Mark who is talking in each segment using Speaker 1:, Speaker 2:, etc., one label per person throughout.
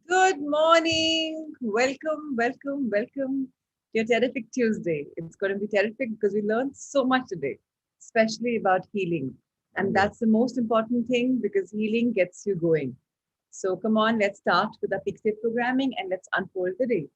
Speaker 1: Good morning. Welcome to your Terrific Tuesday. It's going to be terrific because we learned so much today, especially about healing. And that's the most important thing because healing gets you going. So come on, let's start with the Peak State programming and let's unfold the day.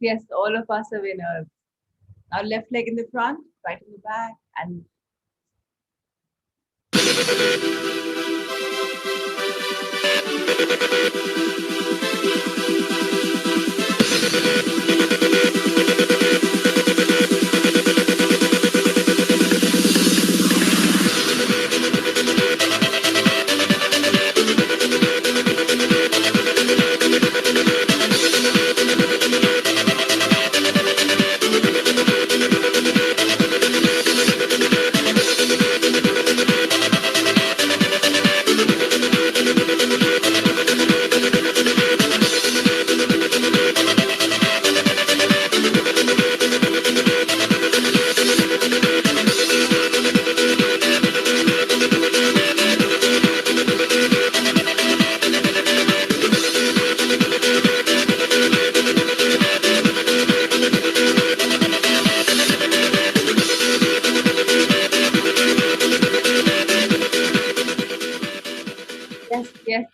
Speaker 1: Yes, all of us are winners. Our left leg in the front, right in the back, and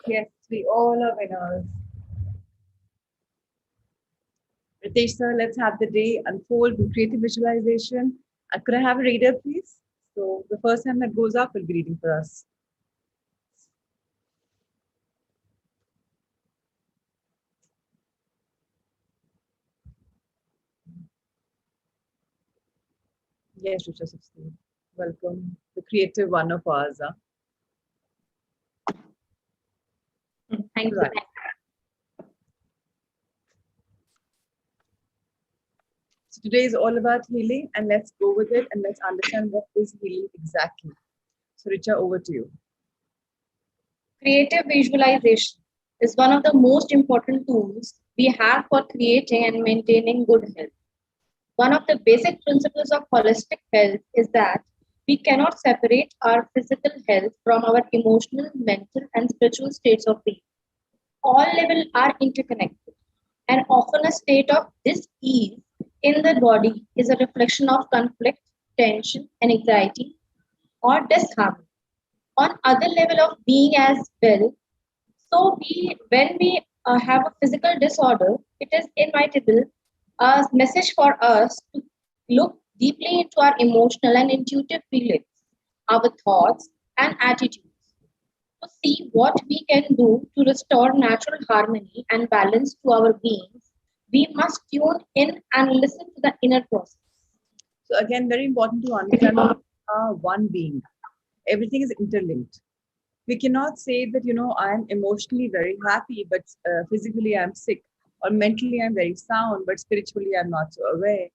Speaker 1: yes, we all are winners. Ritesh sir, let's have the day unfold with creative visualization. Could I have a reader, please? So the first hand that goes up will be reading for us. Yes, Richa Sixteen. Welcome, the creative one of ours.
Speaker 2: Thank you.
Speaker 1: Right. So today is all about healing, and let's go with it and let's understand what is healing exactly. So Richa, over to you.
Speaker 2: Creative visualization is one of the most important tools we have for creating and maintaining good health. One of the basic principles of holistic health is that we cannot separate our physical health from our emotional, mental, and spiritual states of being. All levels are interconnected, and often a state of dis-ease in the body is a reflection of conflict, tension, and anxiety or disharmony on other level of being as well. So when we have a physical disorder, it is inevitable a message for us to look deeply into our emotional and intuitive feelings, our thoughts and attitudes, to see what we can do to restore natural harmony and balance to our beings. We must tune in and listen to the inner process.
Speaker 1: So again, very important to understand that we are one being. Everything is interlinked. We cannot say that I'm emotionally very happy, but physically I'm sick, or mentally I'm very sound, but spiritually I'm not so aware.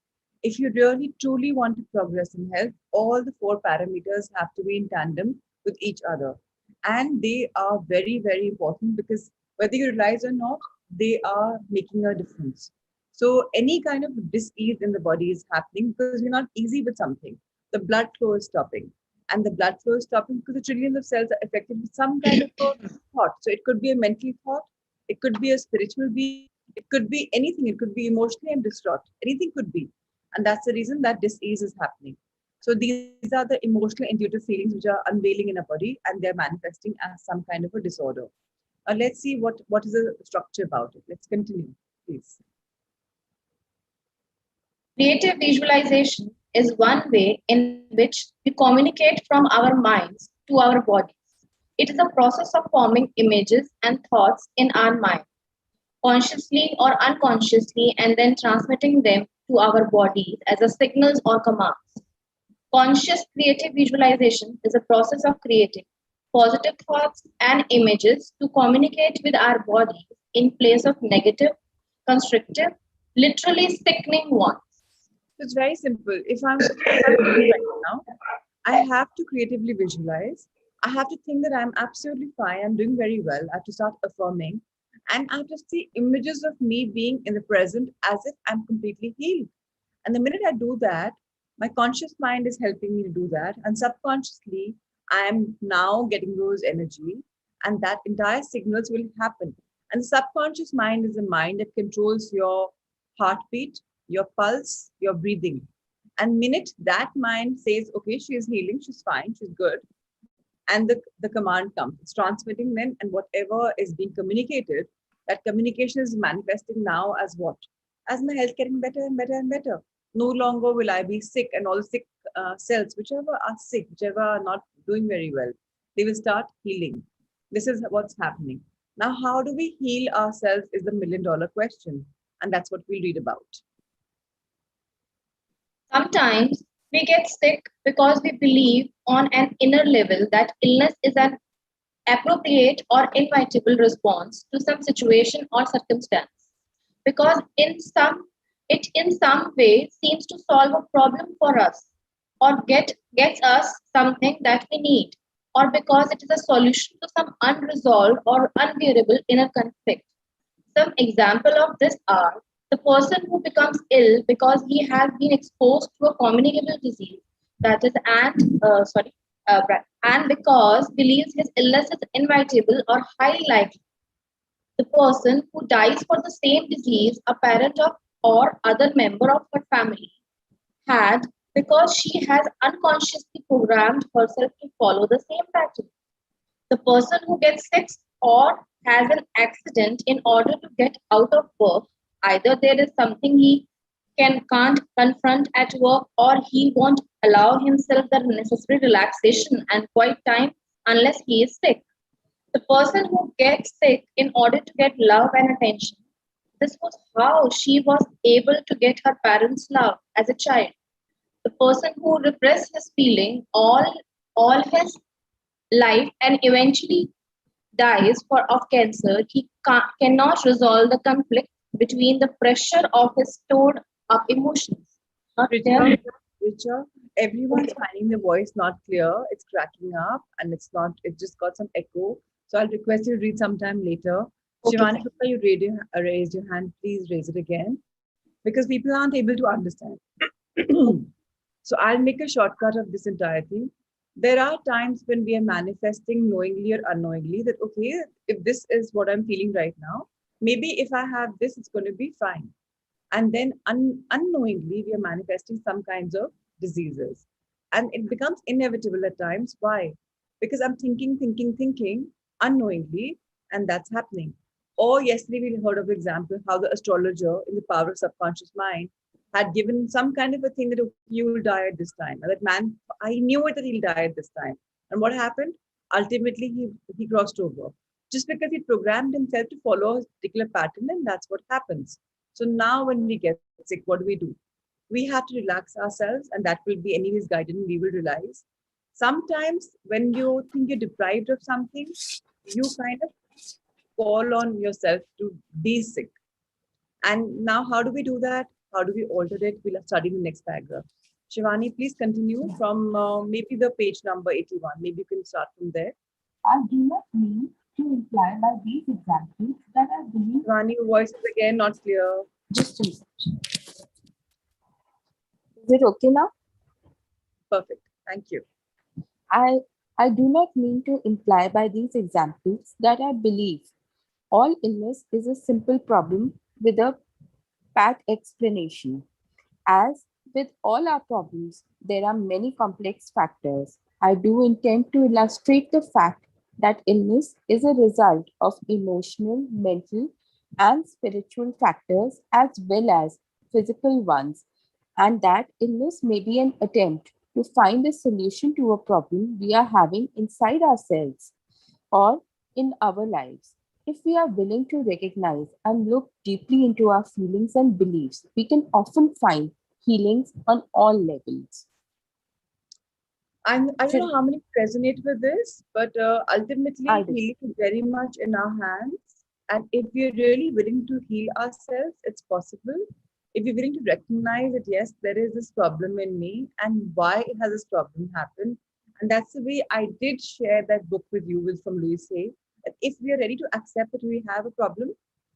Speaker 1: If you really truly want to progress in health, all the four parameters have to be in tandem with each other, and they are very important because whether you realize or not, they are making a difference. So any kind of dis-ease in the body is happening because we're not easy with something. The blood flow is stopping. and the blood flow is stopping because the trillions of cells are affected with some kind of a thought. So it could be a mental thought, it could be a spiritual being, it could be anything, it could be emotionally I'm distraught, anything could be. And that's the reason that disease is happening. So these are the emotional intuitive feelings which are unveiling in a body and they're manifesting as some kind of a disorder. Let's see what is the structure about it. Let's continue, please.
Speaker 2: Creative visualization is one way in which we communicate from our minds to our bodies. It is a process of forming images and thoughts in our mind, consciously or unconsciously, and then transmitting them to our bodies as a signals or commands. Conscious creative visualization is a process of creating positive thoughts and images to communicate with our bodies in place of negative, constrictive, literally sickening ones.
Speaker 1: It's very simple. If I'm right now, I have to creatively visualize. I have to think that I'm absolutely fine. I'm doing very well. I have to start affirming. And I have to see images of me being in the present as if I'm completely healed. And the minute I do that, my conscious mind is helping me to do that. And subconsciously, I am now getting those energy. And that entire signals will happen. And the subconscious mind is a mind that controls your heartbeat, your pulse, your breathing. And minute that mind says, okay, she is healing, she's fine, she's good, and the command comes, it's transmitting then, and whatever is being communicated, that communication is manifesting now as what? As my health getting better and better and better. No longer will I be sick, and all the sick cells, whichever are sick, whichever are not doing very well, they will start healing. This is what's happening. Now, how do we heal ourselves is the $1,000,000 question. And that's what we'll read about.
Speaker 2: Sometimes we get sick because we believe on an inner level that illness is an appropriate or inevitable response to some situation or circumstance. Because it in some way seems to solve a problem for us or gets us something that we need, or because it is a solution to some unresolved or unbearable inner conflict. Some example of this are the person who becomes ill because he has been exposed to a communicable disease, that is, and because believes his illness is inevitable or highly likely. The person who dies for the same disease, a parent of or other member of her family had, because she has unconsciously programmed herself to follow the same pattern. The person who gets sick or has an accident in order to get out of work, either there is something he can't confront at work, or he won't allow himself the necessary relaxation and quiet time unless he is sick. The person who gets sick in order to get love and attention. This was how she was able to get her parents' love as a child. The person who repressed his feeling all his life and eventually dies of cancer, he cannot resolve the conflict between the pressure of his stored up emotions.
Speaker 1: Richa, everyone's finding the voice not clear. It's cracking up and it just got some echo. So I'll request you to read sometime later.
Speaker 2: Okay.
Speaker 1: Shivani, Gupta, you raised your hand. Please raise it again because people aren't able to understand. So I'll make a shortcut of this entire thing. There are times when we are manifesting knowingly or unknowingly that, okay, if this is what I'm feeling right now, maybe if I have this, it's going to be fine. And then unknowingly, we are manifesting some kinds of diseases. And it becomes inevitable at times. Why? Because I'm thinking unknowingly, and that's happening. Or yesterday, we heard of example how the astrologer in the power of subconscious mind had given some kind of a thing that, okay, you will die at this time. And that man, I knew it that he'll die at this time. And what happened? Ultimately, he crossed over. Just because he programmed himself to follow a particular pattern, and that's what happens. So now when we get sick, what do? We have to relax ourselves, and that will be anyways guided, and we will realize. Sometimes when you think you're deprived of something, you kind of call on yourself to be sick. And now how do we do that? How do we alter it? We'll study the next paragraph. Shivani, please continue from maybe the page number 81. Maybe you can start from there.
Speaker 3: I do not mean to imply by these examples that I believe.
Speaker 1: Shivani, your voice is again not clear.
Speaker 3: Just a minute. Is it okay now?
Speaker 1: Perfect. Thank you.
Speaker 3: I, I do not mean to imply by these examples that I believe all illness is a simple problem with a pat explanation. As with all our problems, there are many complex factors. I do intend to illustrate the fact that illness is a result of emotional, mental, and spiritual factors as well as physical ones, and that illness may be an attempt to find a solution to a problem we are having inside ourselves or in our lives. If we are willing to recognize and look deeply into our feelings and beliefs, we can often find healings on all levels.
Speaker 1: I don't
Speaker 3: So,
Speaker 1: know how many resonate with this, but
Speaker 3: I
Speaker 1: ultimately,
Speaker 3: do.
Speaker 1: healing is very much in our hands. And if we're really willing to heal ourselves, it's possible. If we're willing to recognize that, yes, there is this problem in me and why has this problem happened. And that's the way I did share that book with you with from Louis Hay. That if we are ready to accept that we have a problem,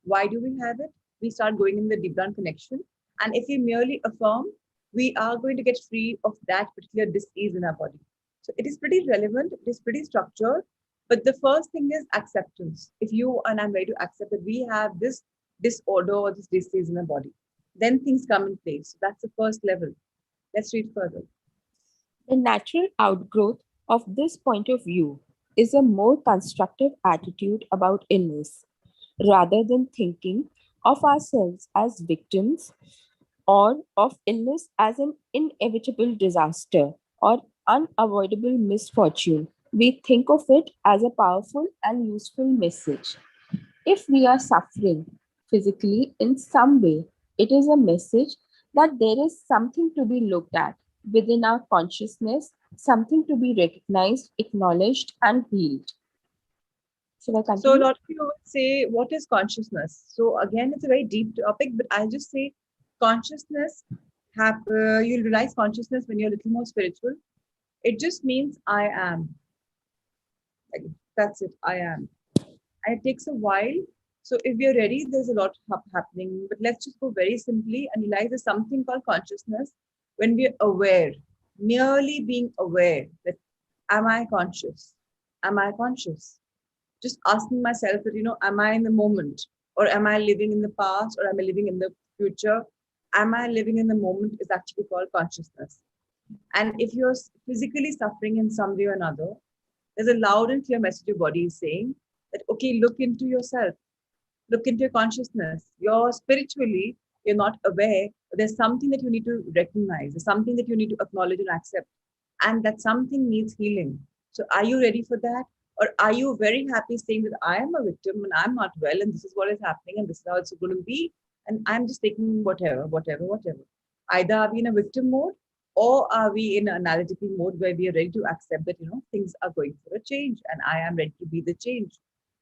Speaker 1: why do we have it? We start going in the deep down connection. And if we merely affirm, we are going to get free of that particular disease in our body. So it is pretty relevant, it is pretty structured. But the first thing is acceptance. If you and I'm ready to accept that we have this disorder or this disease in our body, then things come in place. So that's the first level. Let's read further.
Speaker 3: The natural outgrowth of this point of view is a more constructive attitude about illness rather than thinking of ourselves as victims or of illness as an inevitable disaster or unavoidable misfortune. We think of it as a powerful and useful message. If we are suffering physically in some way, it is a message that there is something to be looked at within our consciousness, something to be recognized, acknowledged, and healed. Should I
Speaker 1: So a
Speaker 3: continue?
Speaker 1: lot of people would say, what is consciousness? So again, it's a very deep topic, but I'll just say consciousness you'll realize consciousness when you're a little more spiritual. It just means I am. Like, that's it. I am. And it takes a while. So if we are ready, there's a lot happening. But let's just go very simply and realize there's something called consciousness when we're aware, merely being aware that am I conscious? Am I conscious? Just asking myself that, am I in the moment? Or am I living in the past? Or am I living in the future? Am I living in the moment is actually called consciousness. And if you're physically suffering in some way or another, there's a loud and clear message your body is saying that, okay, look into yourself, look into your consciousness. You're spiritually, you're not aware, but there's something that you need to recognize, there's something that you need to acknowledge and accept. And that something needs healing. So are you ready for that? Or are you very happy saying that I am a victim and I'm not well and this is what is happening and this is how it's going to be? And I'm just taking whatever. Either are we in a victim mode or are we in an analytical mode where we are ready to accept that, things are going for a change and I am ready to be the change.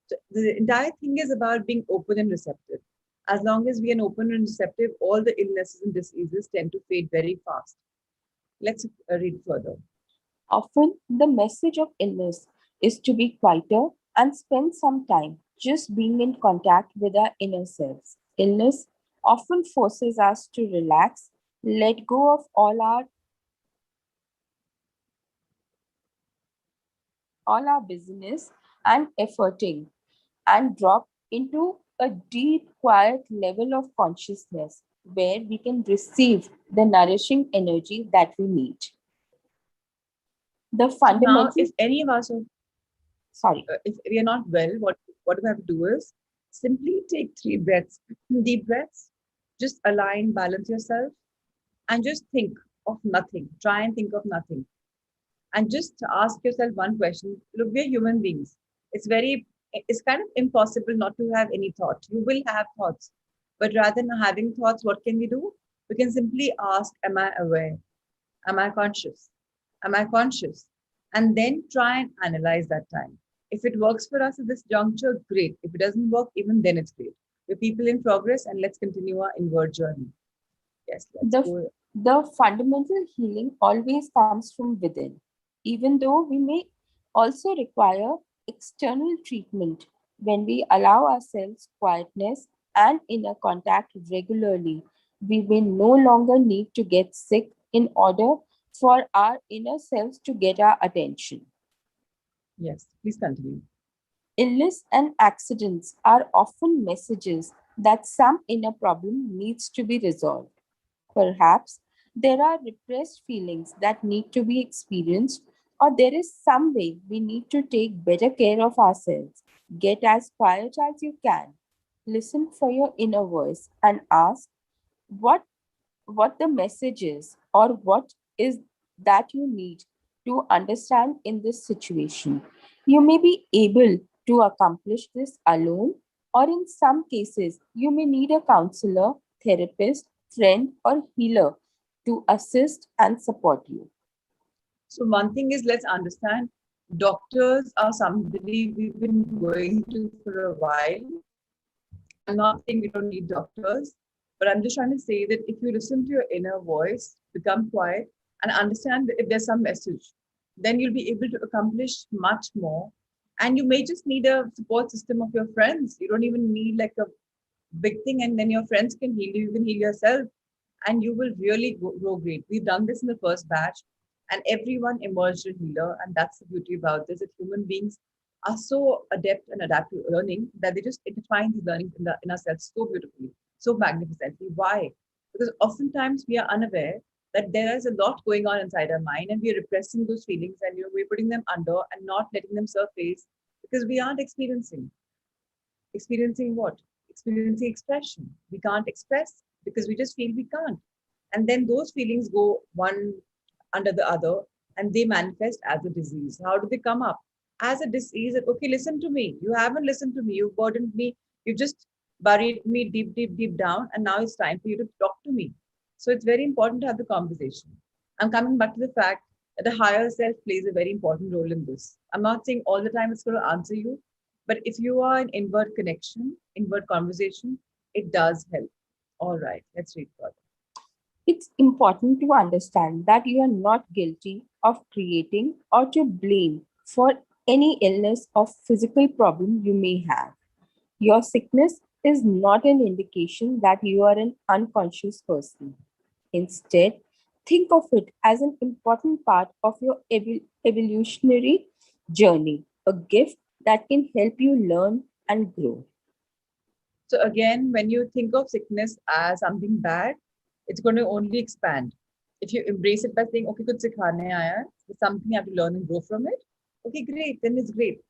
Speaker 1: So the entire thing is about being open and receptive. As long as we are open and receptive, all the illnesses and diseases tend to fade very fast. Let's read further.
Speaker 3: Often, the message of illness is to be quieter and spend some time just being in contact with our inner selves. Illness often forces us to relax, let go of all our business and efforting, and drop into a deep, quiet level of consciousness where we can receive the nourishing energy that we need. The
Speaker 1: So now,
Speaker 3: fundamental,
Speaker 1: if any of us,
Speaker 3: sorry,
Speaker 1: if we are not well, what we have to do is simply take 3 breaths, deep breaths, just align, balance yourself, and just think of nothing. Try and think of nothing, and just ask yourself one question. Look, we're human beings. It's kind of impossible not to have any thought. You will have thoughts, but rather than having thoughts, what can we do? We can simply ask, am I aware? Am I conscious? Am I conscious? And then try and analyze that time. If it works for us at this juncture, great. If it doesn't work, even then it's great. We're people in progress and let's continue our inward journey. Yes, let's
Speaker 3: the,
Speaker 1: go.
Speaker 3: the fundamental healing always comes from within, even though we may also require external treatment when we allow ourselves quietness and inner contact regularly. We will no longer need to get sick in order for our inner selves to get our attention.
Speaker 1: Yes, please continue.
Speaker 3: Illness and accidents are often messages that some inner problem needs to be resolved. Perhaps there are repressed feelings that need to be experienced, or there is some way we need to take better care of ourselves. Get as quiet as you can. Listen for your inner voice and ask what the message is or what is that you need to understand in this situation. You may be able to accomplish this alone, or in some cases, you may need a counselor, therapist, friend, or healer to assist and support you.
Speaker 1: So one thing is, let's understand, doctors are somebody we've been going to for a while. I'm not saying we don't need doctors, but I'm just trying to say that if you listen to your inner voice, become quiet, and understand that if there's some message, then you'll be able to accomplish much more. And you may just need a support system of your friends. You don't even need like a big thing, and then your friends can heal you. You can heal yourself, and you will really grow great. We've done this in the first batch, and everyone emerged a healer. And that's the beauty about this, that human beings are so adept and adapt to learning that they just intertwine these learnings in ourselves so beautifully, so magnificently. Why? Because oftentimes we are unaware that there is a lot going on inside our mind, and we are repressing those feelings, and we're putting them under and not letting them surface because we aren't experiencing what? Experiencing expression. We can't express because we just feel we can't. And then those feelings go one under the other, and they manifest as a disease. How do they come up? As a disease that, okay, listen to me. You haven't listened to me. You've burdened me. You've just buried me deep, deep, deep down. And now it's time for you to talk to me. So it's very important to have the conversation. I'm coming back to the fact that the higher self plays a very important role in this. I'm not saying all the time it's going to answer you, but if you are in inward connection, inward conversation, it does help. All right, let's read further.
Speaker 3: It's important to understand that you are not guilty of creating or to blame for any illness or physical problem you may have. Your sickness is not an indication that you are an unconscious person. Instead, think of it as an important part of your evolutionary journey, a gift that can help you learn and grow.
Speaker 1: So again, when you think of sickness as something bad, it's going to only expand. If you embrace it by saying, okay, kuch sikhane aaya hai, it's something I have to learn and grow from it. Okay, great, then it's great.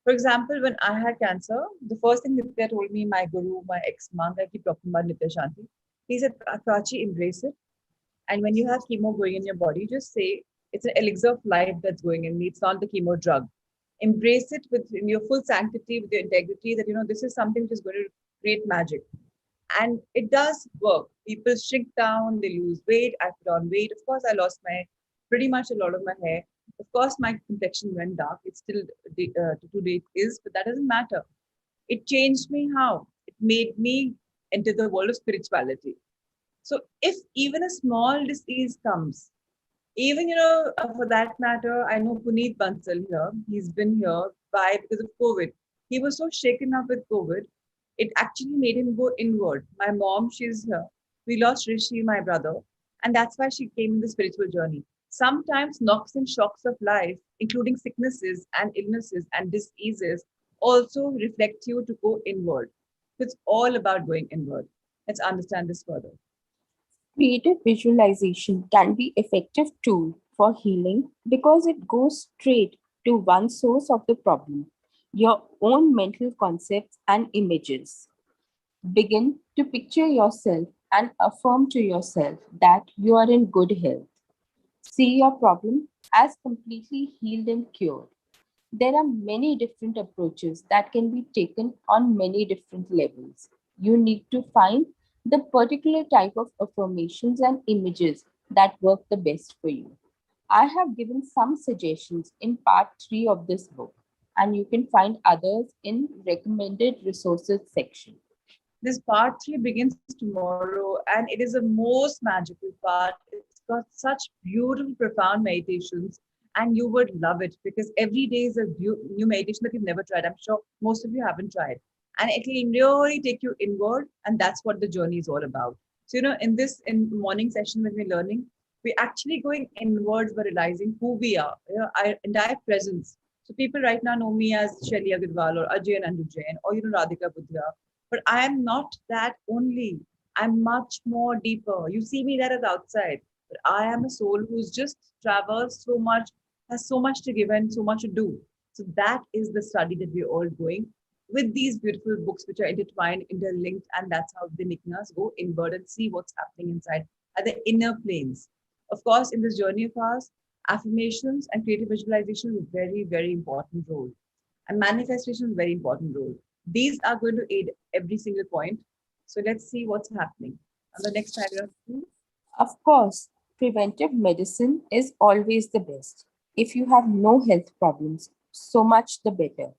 Speaker 1: For example, when I had cancer, the first thing Nitya told me, my guru, my ex-monk, I keep talking about Nitya Shanti, he said, Prachi, embrace it. And when you have chemo going in your body, just say, it's an elixir of life that's going in me. It's not the chemo drug. Embrace it with in your full sanctity, with your integrity, that, this is something which is going to create magic. And it does work. People shrink down, they lose weight. I put on weight. Of course, I lost pretty much a lot of my hair. Of course, my complexion went dark. It still to date is, but that doesn't matter. It changed me how? It made me enter the world of spirituality. So if even a small disease comes, even, for that matter, I know Puneet Bansal here. He's been here because of COVID. He was so shaken up with COVID, it actually made him go inward. My mom, she's here. We lost Rishi, my brother, and that's why she came in the spiritual journey. Sometimes knocks and shocks of life, including sicknesses and illnesses and diseases, also reflect you to go inward. It's all about going inward. Let's understand this further.
Speaker 3: Creative visualization can be effective tool for healing because it goes straight to one source of the problem, your own mental concepts and images. Begin to picture yourself and affirm to yourself that you are in good health. See your problem as completely healed and cured. There are many different approaches that can be taken on many different levels. You need to find the particular type of affirmations and images that work the best for you. I have given some suggestions in part 3 of this book, and you can find others in recommended resources section.
Speaker 1: This part 3 begins tomorrow, and it is the most magical part. It's got such beautiful, profound meditations, and you would love it because every day is a new meditation that you've never tried. I'm sure most of you haven't tried. And it will really take you inward, and that's what the journey is all about. So, in morning session when we're learning, We're actually going inwards by realizing who we are, our entire presence. So people right now know me as Shelly Agarwal or Ajay Nandu Jain or Radhika Budhya, but I am not that only. I'm much more deeper. You see me there as outside, but I am a soul who's just traversed so much, has so much to give and so much to do. So that is the study that we're all doing with these beautiful books which are intertwined, interlinked, and that's how they're making us go inward and see what's happening inside at the inner planes. Of course, in this journey of ours, affirmations and creative visualization is a very, very important role. And manifestation is a very important role. These are going to aid every single point. So let's see what's happening. On the next paragraph, please.
Speaker 3: Of course, preventive medicine is always the best. If you have no health problems, so much the better.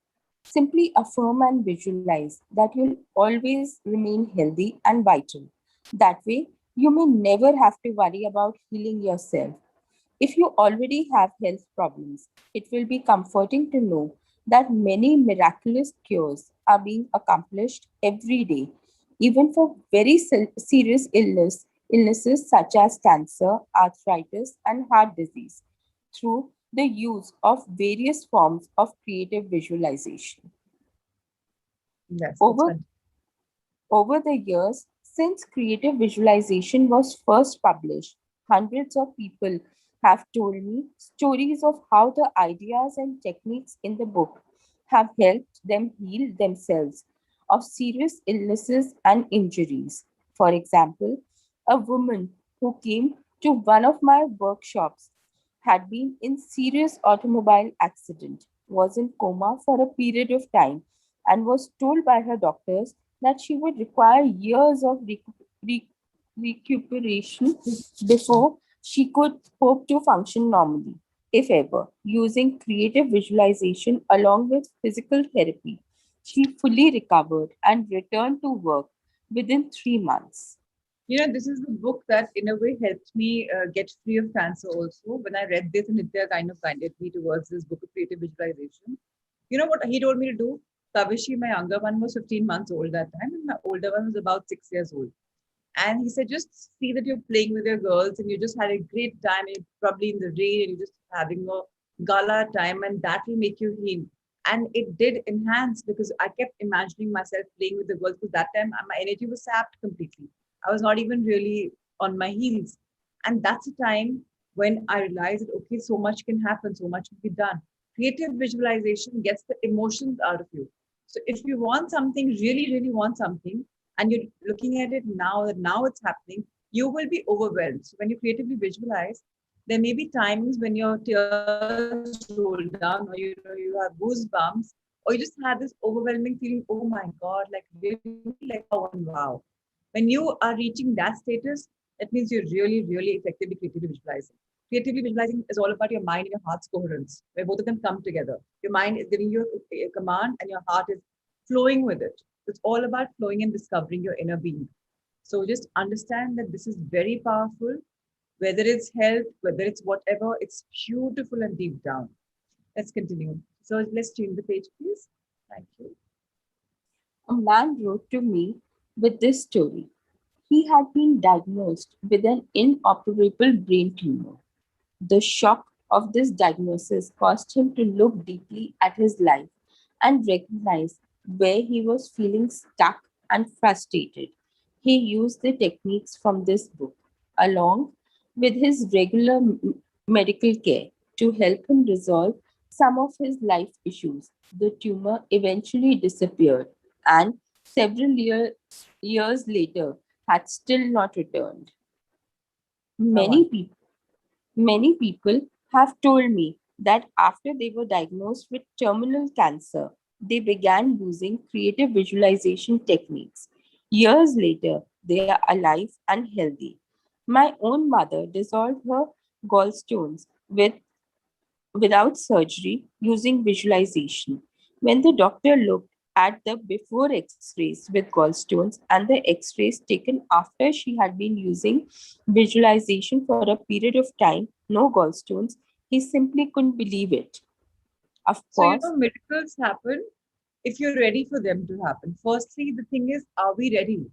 Speaker 3: Simply affirm and visualize that you'll always remain healthy and vital. That way, you may never have to worry about healing yourself. If you already have health problems, it will be comforting to know that many miraculous cures are being accomplished every day, even for very serious illnesses such as cancer, arthritis, and heart disease, through the use of various forms of creative visualization.
Speaker 1: Yes, that's
Speaker 3: Over,
Speaker 1: fantastic.
Speaker 3: over the years, since creative visualization was first published, hundreds of people have told me stories of how the ideas and techniques in the book have helped them heal themselves of serious illnesses and injuries. For example, a woman who came to one of my workshops had been in serious automobile accident, was in coma for a period of time, and was told by her doctors that she would require years of re- recuperation before she could hope to function normally, if ever. Using creative visualization along with physical therapy, she fully recovered and returned to work within 3 months.
Speaker 1: This is the book that in a way helped me get free of cancer also. When I read this, and Nitya kind of guided me towards this book of creative visualization. You know what he told me to do? Kavishi, my younger one, was 15 months old that time, and my older one was about 6 years old. And he said, just see that you're playing with your girls and you just had a great time, and you're probably in the rain and you're just having a gala time, and that will make you heal. And it did enhance because I kept imagining myself playing with the girls because that time my energy was sapped completely. I was not even really on my heels. And that's a time when I realized that, okay, so much can happen, so much can be done. Creative visualization gets the emotions out of you. So if you want something, really, really want something, and you're looking at it now that now it's happening, you will be overwhelmed. So when you creatively visualize, there may be times when your tears roll down, or you have goosebumps, or you just have this overwhelming feeling, oh my God, like really, like wow and wow. When you are reaching that status, that means you're really, really effectively creatively visualizing. Creatively visualizing is all about your mind and your heart's coherence, where both of them come together. Your mind is giving you a command, and your heart is flowing with it. It's all about flowing and discovering your inner being. So just understand that this is very powerful, whether it's health, whether it's whatever, it's beautiful and deep down. Let's continue. So let's change the page, please. Thank you.
Speaker 3: A man wrote to me with this story. He had been diagnosed with an inoperable brain tumor. The shock of this diagnosis caused him to look deeply at his life and recognize where he was feeling stuck and frustrated. He used the techniques from this book along with his regular medical care to help him resolve some of his life issues. The tumor eventually disappeared and years later had still not returned.
Speaker 1: Come on.
Speaker 3: Many people have told me that after they were diagnosed with terminal cancer, they began using creative visualization techniques. Years later, they are alive and healthy. My own mother dissolved her gallstones without surgery using visualization. When the doctor looked at the before x rays with gallstones and the x rays taken after she had been using visualization for a period of time, no gallstones, he simply couldn't believe it. Of
Speaker 1: So,
Speaker 3: course,
Speaker 1: miracles happen if you're ready for them to happen. Firstly, the thing is, are we ready?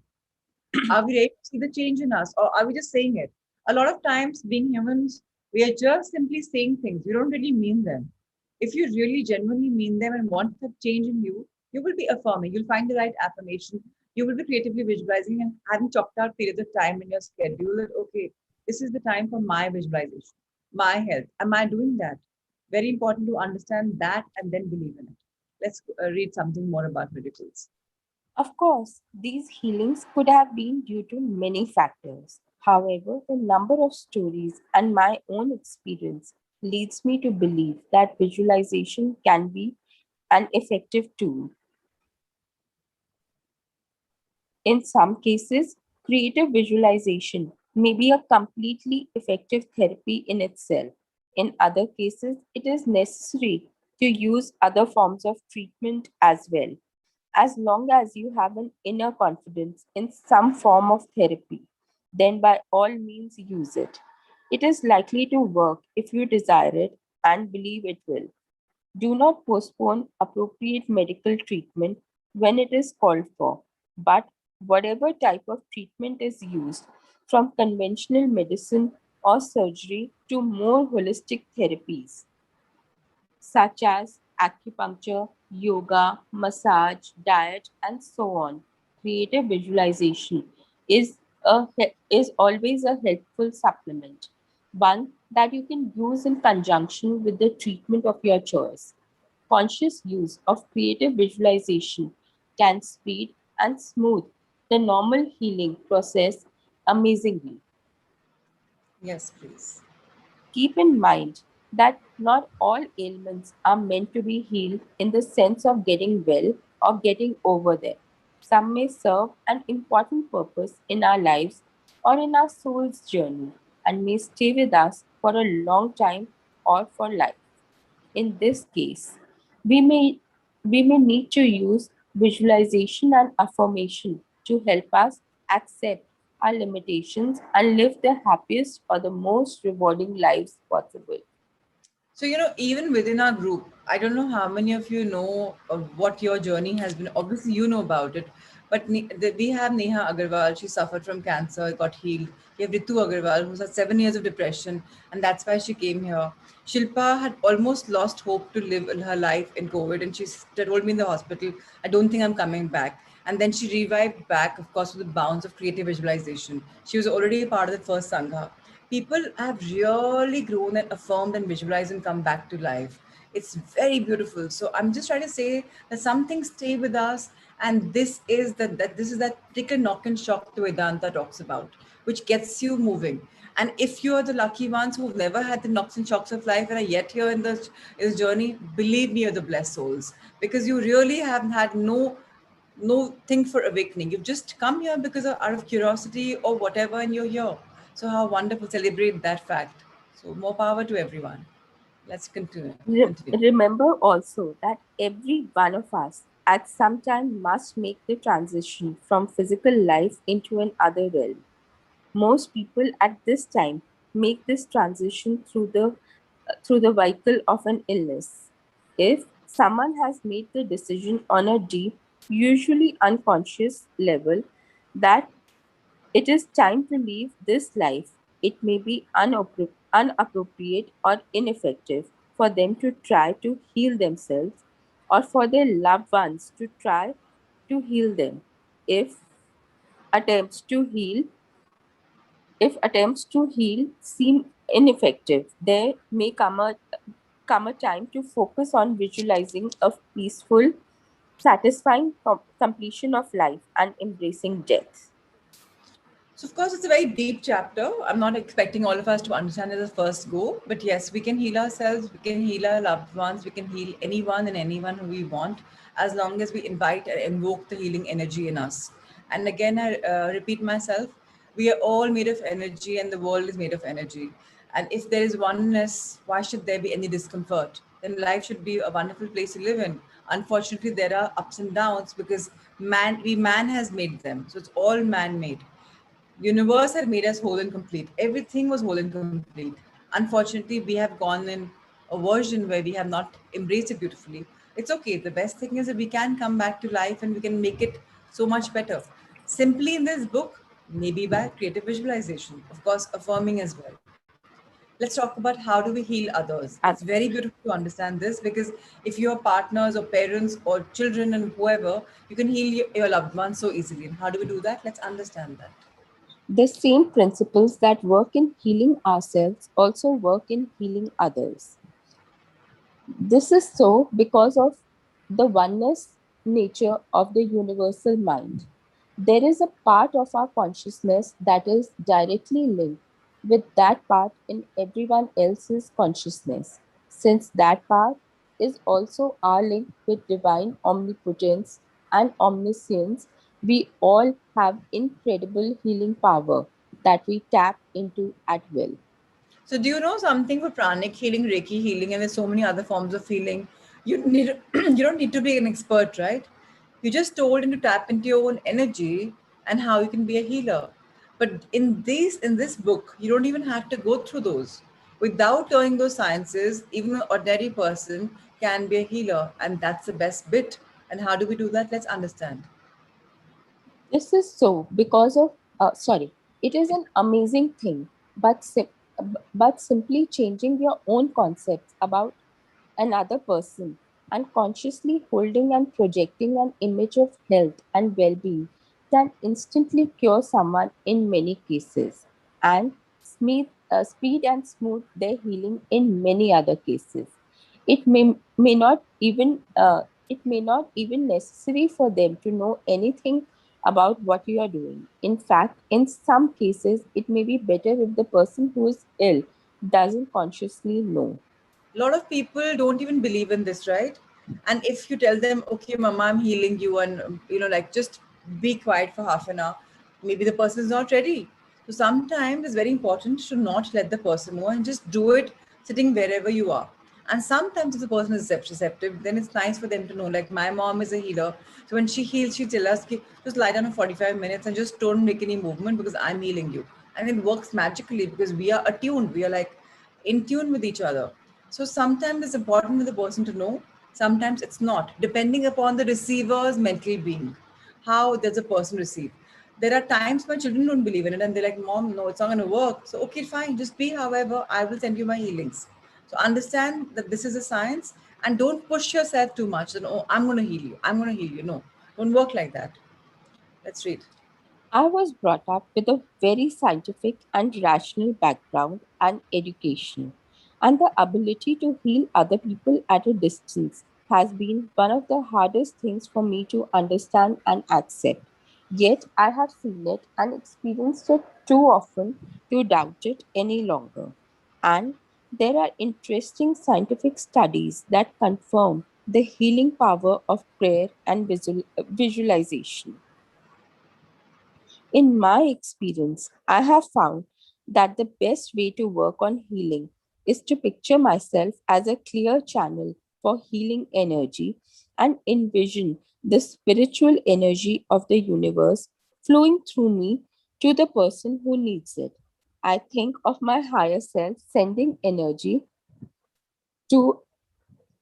Speaker 1: Are we ready to see the change in us, or are we just saying it? A lot of times, being humans, we are just simply saying things. We don't really mean them. If you really genuinely mean them and want a change in you, you will be affirming. You'll find the right affirmation. You will be creatively visualizing and having chalked out periods of time in your schedule that, okay, this is the time for my visualization, my health. Am I doing that? Very important to understand that and then believe in it. Let's read something more about miracles.
Speaker 3: Of course, these healings could have been due to many factors. However, the number of stories and my own experience leads me to believe that visualization can be an effective tool. In some cases, creative visualization may be a completely effective therapy in itself. In other cases, it is necessary to use other forms of treatment as well. As long as you have an inner confidence in some form of therapy, then by all means use it. It is likely to work if you desire it and believe it will. Do not postpone appropriate medical treatment when it is called for, but whatever type of treatment is used, from conventional medicine or surgery to more holistic therapies, such as acupuncture, yoga, massage, diet, and so on. Creative visualization is always a helpful supplement, one that you can use in conjunction with the treatment of your choice. Conscious use of creative visualization can speed and smooth the normal healing process amazingly.
Speaker 1: Yes, please.
Speaker 3: Keep in mind that not all ailments are meant to be healed in the sense of getting well or getting over them. Some may serve an important purpose in our lives or in our soul's journey and may stay with us for a long time or for life. In this case, we may we may need to use visualization and affirmation to help us accept our limitations and live the happiest or the most rewarding lives possible.
Speaker 1: So, even within our group, I don't know how many of you know what your journey has been. Obviously, you know about it, but we have Neha Agarwal. She suffered from cancer, got healed. We have Ritu Agarwal, who's had 7 years of depression, and that's why she came here. Shilpa had almost lost hope to live her life in COVID, and she told me in the hospital, I don't think I'm coming back. And then she revived back, of course, with the bounds of creative visualization. She was already a part of the first Sangha. People have really grown and affirmed and visualized and come back to life. It's very beautiful. So I'm just trying to say that some things stay with us, and this is that tick and knock and shock the Vedanta talks about, which gets you moving. And if you are the lucky ones who've never had the knocks and shocks of life and are yet here in this journey, believe me, you're the blessed souls, because you really have had no thing for awakening. You've just come here because of out of curiosity or whatever, and you're here. So how wonderful! Celebrate that fact. So more power to everyone. Let's continue. Continue.
Speaker 3: Remember also that every one of us at some time must make the transition from physical life into another realm. Most people at this time make this transition through the vehicle of an illness. If someone has made the decision on a deep, usually unconscious level that it is time to leave this life, it may be unappropriate or ineffective for them to try to heal themselves or for their loved ones to try to heal them. If attempts to heal if attempts to heal seem ineffective, there may come a time to focus on visualizing a peaceful, satisfying completion of life and embracing death.
Speaker 1: So, of course, it's a very deep chapter. I'm not expecting all of us to understand it as a first go, but yes, we can heal ourselves, we can heal our loved ones, we can heal anyone and anyone who we want, as long as we invite and invoke the healing energy in us. And again, I repeat myself, we are all made of energy, and the world is made of energy. And if there is oneness, why should there be any discomfort? Then life should be a wonderful place to live in. Unfortunately, there are ups and downs because man has made them. So it's all man made. Universe had made us whole and complete. Everything was whole and complete. Unfortunately, we have gone in a version where we have not embraced it beautifully. It's okay. The best thing is that we can come back to life and we can make it so much better. Simply in this book, Maybe by creative visualization, of course, affirming as well. Let's talk about how do we heal others. It's very beautiful to understand this because if you're partners or parents or children and whoever, you can heal your loved ones so easily. And how do we do that? Let's understand that.
Speaker 3: The same principles that work in healing ourselves also work in healing others. This is so because of the oneness nature of the universal mind. There is a part of our consciousness that is directly linked with that part in everyone else's consciousness, since that part is also our link with divine omnipotence and omniscience. We all have incredible healing power that we tap into at will.
Speaker 1: So, do you know something for pranic healing, Reiki healing, and there's so many other forms of healing? You need you don't need to be an expert, right? You just told him to tap into your own energy and how you can be a healer. But in this book, you don't even have to go through those. Without learning those sciences, even an ordinary person can be a healer, and that's the best bit. And how do we do that? Let's understand.
Speaker 3: This is so because of, it is an amazing thing, but, but simply changing your own concepts about another person and consciously holding and projecting an image of health and well being can instantly cure someone in many cases and speed and smooth their healing in many other cases. It may not even it may not even necessary for them to know anything about what you are doing. In fact, in some cases, it may be better if the person who is ill doesn't consciously know.
Speaker 1: A lot of people don't even believe in this, right? And if you tell them, okay, mama, I'm healing you, and like just be quiet for half an hour, maybe the person is not ready. So sometimes it's very important to not let the person know and just do it sitting wherever you are. And sometimes if the person is receptive, then it's nice for them to know, like my mom is a healer, so when she heals, she tells us, just lie down for 45 minutes and just don't make any movement because I'm healing you. And it works magically because we are attuned, we are like in tune with each other. So sometimes it's important for the person to know, sometimes it's not, depending upon the receiver's mental being. How does a person receive? There are times when children don't believe in it and they're like, Mom, no, it's not going to work. So, okay, fine, just be however, I will send you my healings. So, understand that this is a science and don't push yourself too much. And, oh, I'm going to heal you. I'm going to heal you. No, don't work like that. Let's read.
Speaker 3: I was brought up with a very scientific and rational background and education, and the ability to heal other people at a distance has been one of the hardest things for me to understand and accept. Yet I have seen it and experienced it too often to doubt it any longer. And there are interesting scientific studies that confirm the healing power of prayer and visualization. In my experience, I have found that the best way to work on healing is to picture myself as a clear channel for healing energy and envision the spiritual energy of the universe flowing through me to the person who needs it. I think of my higher self sending energy to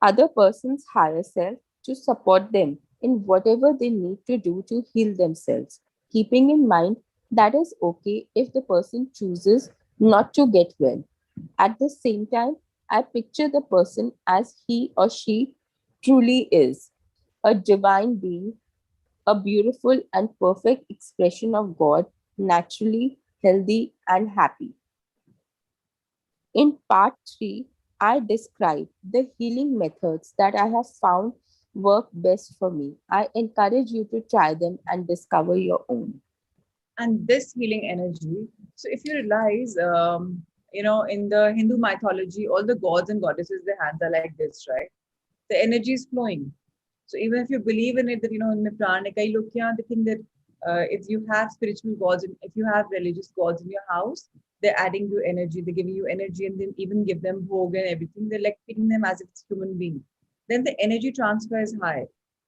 Speaker 3: other person's higher self to support them in whatever they need to do to heal themselves, keeping in mind that is okay if the person chooses not to get well. At the same time, I picture the person as he or she truly is, a divine being, a beautiful and perfect expression of God, naturally healthy and happy. In part 3, I describe the healing methods that I have found work best for me. I encourage you to try them and discover your own.
Speaker 1: And this healing energy. So if you realize, in the Hindu mythology, all the gods and goddesses, their hands are like this, right? The energy is flowing. So even if you believe in it, that in the prana, kai log kya, they think that if you have spiritual gods and if you have religious gods in your house, they're adding to your energy, they're giving you energy, and then even give them bhog and everything. They're like treating them as if it's human being. Then the energy transfer is high.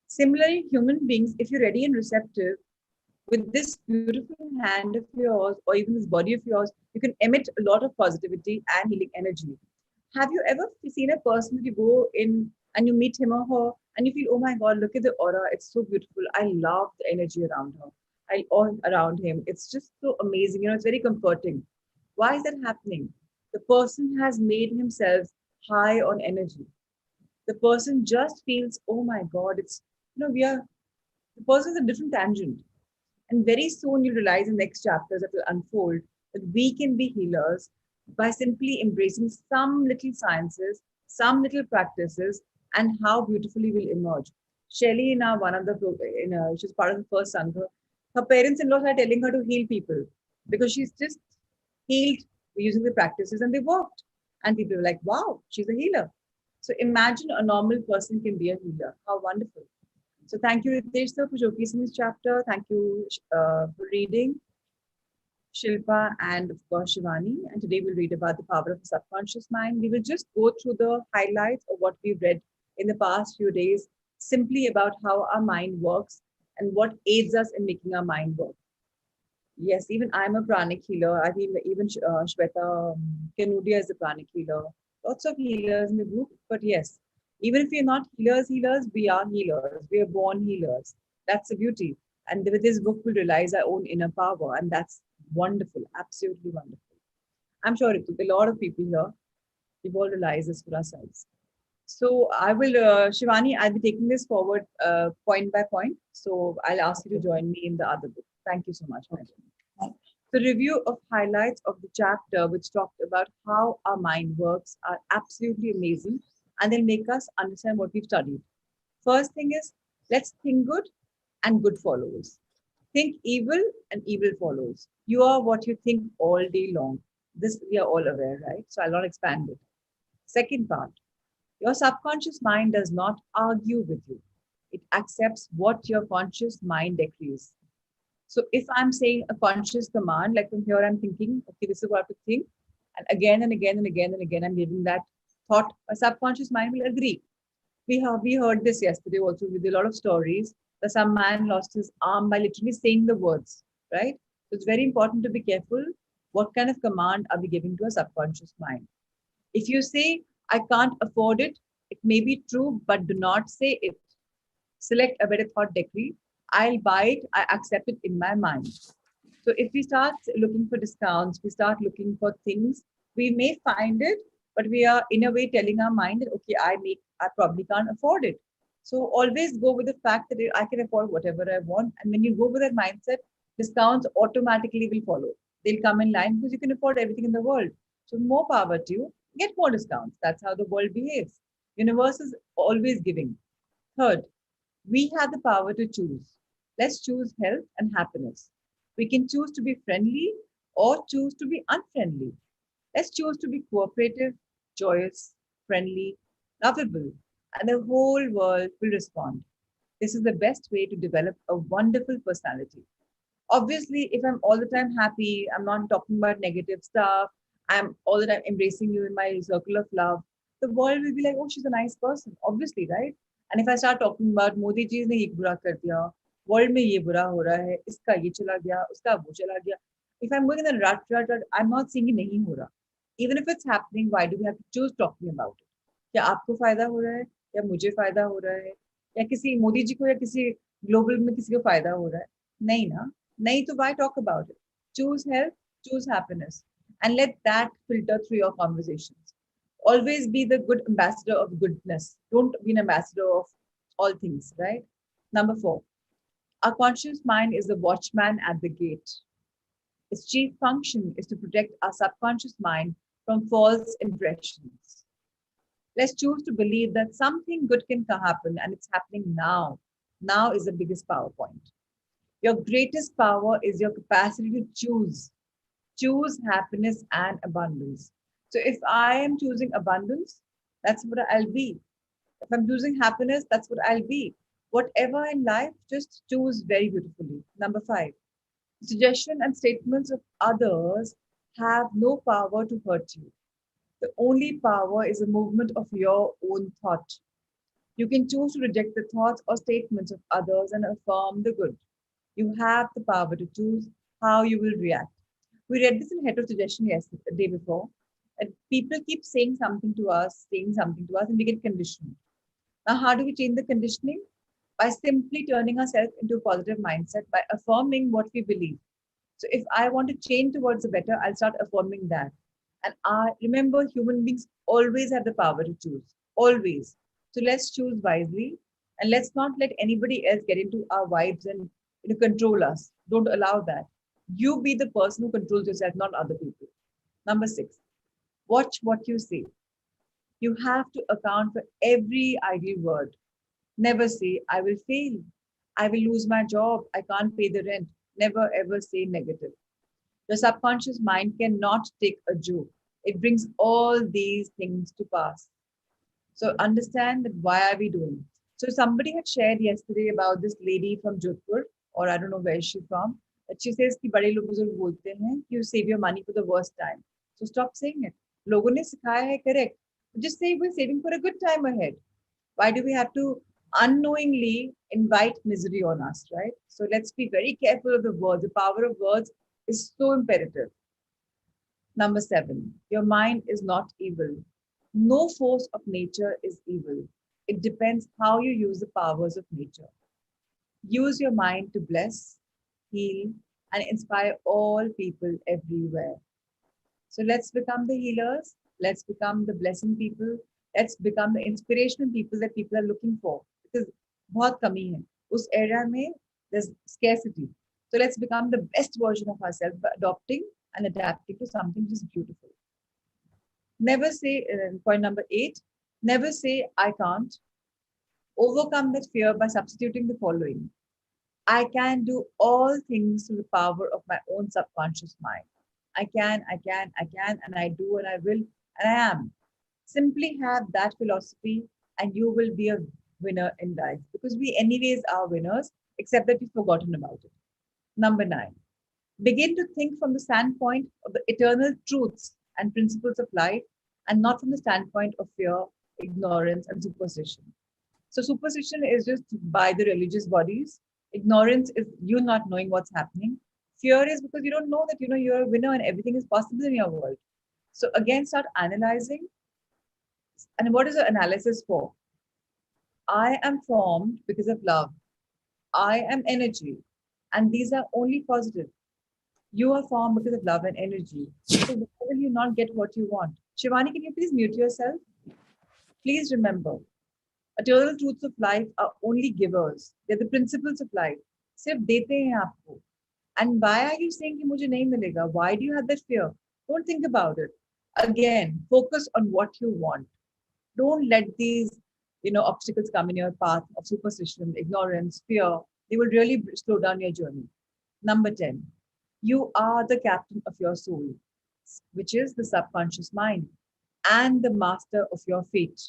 Speaker 1: Similarly, human beings, if you're ready and receptive, with this beautiful hand of yours or even this body of yours, you can emit a lot of positivity and healing energy. Have you ever seen a person that you go in and you meet him or her and you feel, oh my God, look at the aura. It's so beautiful. I love the energy around her. all around him. It's just so amazing. It's very comforting. Why is that happening? The person has made himself high on energy. The person just feels, oh my God, the person is a different tangent. And very soon you realize in the next chapters that will unfold that we can be healers by simply embracing some little sciences, some little practices, and how beautifully we'll emerge. Shelly, in our one of the she's part of the first Sangha. Her parents-in-law are telling her to heal people because she's just healed using the practices, and they worked. And people were like, "Wow, she's a healer." So imagine a normal person can be a healer. How wonderful! So thank you, Ritesh sir, for showcasing this chapter. Thank you for reading, Shilpa, and of course, Shivani. And today we'll read about the power of the subconscious mind. We will just go through the highlights of what we've read in the past few days, simply about how our mind works and what aids us in making our mind work. Yes, even I'm a pranic healer. I think even Shweta Kanudia is a pranic healer. Lots of healers in the group. But yes, even if we're not healers, we are healers. We are born healers. That's the beauty. And with this book, we'll realize our own inner power. And that's wonderful, absolutely wonderful. I'm sure it took a lot of people here. We've all realized this for ourselves. So I will, Shivani, I'll be taking this forward point by point. So I'll ask you to join me in the other book. Thank you so much, madam. The review of highlights of the chapter, which talked about how our mind works, are absolutely amazing and they'll make us understand what we've studied. First thing is, let's think good and good follows. Think evil and evil follows. You are what you think all day long. This we are all aware, right? So I'll not expand it. Second part, your subconscious mind does not argue with you. It accepts what your conscious mind decrees. So if I'm saying a conscious command, like from here I'm thinking, okay, this is what I have to think. And again and again and again, I'm giving that thought, a subconscious mind will agree. We heard this yesterday also with a lot of stories that some man lost his arm by literally saying the words, right? So it's very important to be careful. What kind of command are we giving to a subconscious mind? If you say, I can't afford it, it may be true, but do not say it. Select a better thought decree. I'll buy it, I accept it in my mind. So if we start looking for discounts, we start looking for things, we may find it, but we are in a way telling our mind that, okay, I probably can't afford it. So always go with the fact that I can afford whatever I want. And when you go with that mindset, discounts automatically will follow. They'll come in line because you can afford everything in the world. So more power to you, get more discounts. That's how the world behaves. Universe is always giving. Third, we have the power to choose. Let's choose health and happiness. We can choose to be friendly or choose to be unfriendly. Let's choose to be cooperative, joyous, friendly, lovable, and the whole world will respond. This is the best way to develop a wonderful personality. Obviously, if I'm all the time happy, I'm not talking about negative stuff, I'm all the time embracing you in my circle of love, the world will be like, oh, she's a nice person, obviously, right? And if I start talking about Modi ji ने ये बुरा कर दिया, world में ये बुरा हो रहा है, इसका ये चला गया, उसका वो चला गया. If I'm going in the rut, I'm not saying ये नहीं हो रहा. Even if it's happening, why do we have to choose talking about it? क्या आपको फायदा हो रहा है या मुझे फायदा हो रहा है या किसी मोदी जी को या किसी ग्लोबल में किसी को फायदा हो रहा है? नहीं ना, नहीं तो why talk about it? Choose health, choose happiness, and let that filter through your conversations. Always be the good ambassador of goodness. Don't be an ambassador of all things, right? Number 4, our conscious mind is the watchman at the gate. Its chief function is to protect our subconscious mind from false impressions. Let's choose to believe that something good can happen and it's happening now. Now is the biggest power point. Your greatest power is your capacity to choose. Choose happiness and abundance. So if I am choosing abundance, that's what I'll be. If I'm choosing happiness, that's what I'll be. Whatever in life, just choose very beautifully. Number 5, suggestion and statements of others have no power to hurt you. The only power is a movement of your own thought. You can choose to reject the thoughts or statements of others and affirm the good. You have the power to choose how you will react. We read this in heterosuggestion yesterday, the day before. And people keep saying something to us, and we get conditioned. Now, how do we change the conditioning? by simply turning ourselves into a positive mindset, by affirming what we believe. So if I want to change towards the better, I'll start affirming that. And I remember human beings always have the power to choose, always. So let's choose wisely and let's not let anybody else get into our vibes and control us. Don't allow that. You be the person who controls yourself, not other people. Number 6, watch what you say. You have to account for every idle word. Never say, I will fail. I will lose my job. I can't pay the rent. Never ever say negative. The subconscious mind cannot take a joke. It brings all these things to pass. So understand that why are we doing? So somebody had shared yesterday about this lady from Jodhpur, or I don't know where she's from, that she says कि बड़े लोग बुजुर्ग बोलते हैं कि you save your money for the worst time. So stop saying it. लोगों ने सिखाया है correct. Just say we're saving for a good time ahead. Why do we have to unknowingly invite misery on us, right? So let's be very careful of the words. The power of words is so imperative. Number 7, your mind is not evil. No force of nature is evil. It depends how you use the powers of nature. Use your mind to bless, heal, and inspire all people everywhere. So let's become the healers. Let's become the blessing people. Let's become the inspirational people that people are looking for. Because बहुत कमी है. उस era में there's scarcity. So let's become the best version of ourselves by adopting and adapting to something just beautiful. Never say, point number 8, never say I can't. Overcome that fear by substituting the following. I can do all things through the power of my own subconscious mind. I can, and I do, and I will, and I am. Simply have that philosophy, and you will be a winner in life because we, anyways, are winners, except that we've forgotten about it. Number 9, begin to think from the standpoint of the eternal truths and principles of life and not from the standpoint of fear, ignorance, and superstition. So, superstition is just by the religious bodies. Ignorance is you not knowing what's happening. Fear is because you don't know that you're a winner and everything is possible in your world. So, again, start analyzing. And what is the analysis for? I am formed because of love. I am energy. And these are only positive. You are formed because of love and energy. So why will you not get what you want? Shivani, can you please mute yourself? Please remember, eternal truths of life are only givers. They're the principles of life. सिर्फ देते हैं आपको. And why are you saying कि मुझे नहीं मिलेगा? Why do you have that fear? Don't think about it. Again, focus on what you want. Don't let these obstacles come in your path of superstition, ignorance, fear. They will really slow down your journey. Number 10, you are the captain of your soul, which is the subconscious mind, and the master of your fate.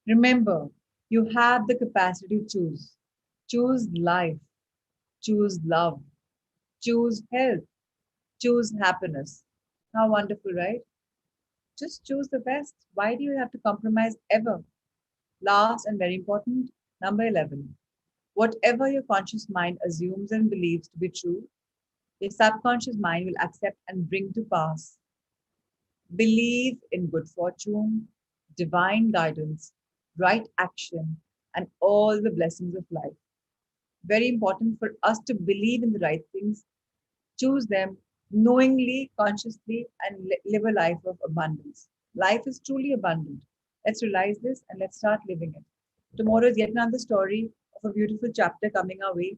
Speaker 1: Remember, you have the capacity to choose. Choose life, choose love, choose health, choose happiness. How wonderful, right? Just choose the best. Why do you have to compromise ever? Last and very important, number 11. Whatever your conscious mind assumes and believes to be true, your subconscious mind will accept and bring to pass. Believe in good fortune, divine guidance, right action, and all the blessings of life. Very important for us to believe in the right things, choose them knowingly, consciously, and live a life of abundance. Life is truly abundant. Let's realize this and let's start living it. Tomorrow is yet another story of a beautiful chapter coming our way,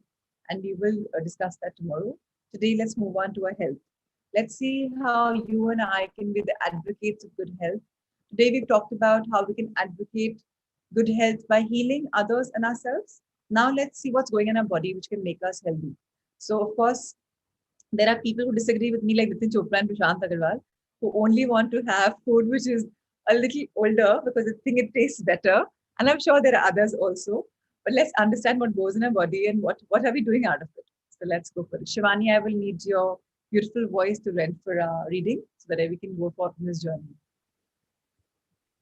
Speaker 1: and we will discuss that tomorrow. Today, let's move on to our health. Let's see how you and I can be the advocates of good health. Today, we've talked about how we can advocate good health by healing others and ourselves. Now, let's see what's going in our body which can make us healthy. So, of course, there are people who disagree with me, like Nitin Chopra and Prashant Agarwal, who only want to have food which is a little older because they think it tastes better. And I'm sure there are others also. But let's understand what goes in our body and what are we doing out of it. So let's go for it. Shivani, I will need your beautiful voice to rent for our reading so that we can go forth in this journey.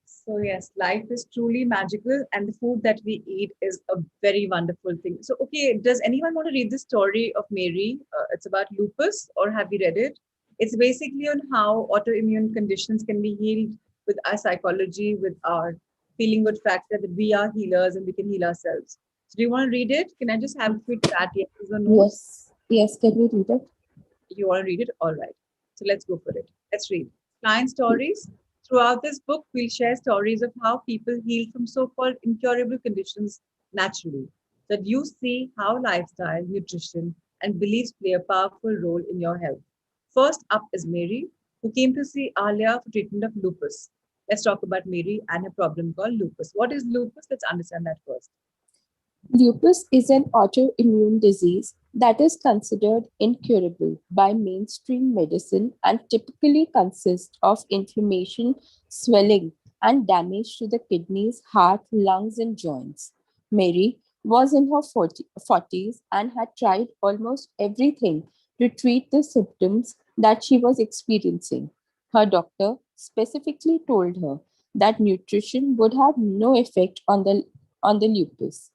Speaker 1: So yes, life is truly magical and the food that we eat is a very wonderful thing. So, okay, does anyone want to read the story of Mary? It's about lupus, or have you read it? It's basically on how autoimmune conditions can be healed with our psychology, with our feeling good factor that we are healers and we can heal ourselves. So do you want to read it? Can I just have a quick chat, yes or no?
Speaker 3: Yes, can we read it?
Speaker 1: You want to read it? All right. So let's go for it. Let's read. Client stories. Throughout this book, we'll share stories of how people heal from so-called incurable conditions naturally. So that you see how lifestyle, nutrition, and beliefs play a powerful role in your health. First up is Mary, who came to see Alia for treatment of lupus. Let's talk about Mary and her problem called lupus. What is lupus? Let's understand that first.
Speaker 3: Lupus is an autoimmune disease that is considered incurable by mainstream medicine and typically consists of inflammation, swelling, and damage to the kidneys, heart, lungs, and joints. Mary was in her 40s and had tried almost everything to treat the symptoms that she was experiencing. Her doctor specifically told her that nutrition would have no effect on the lupus,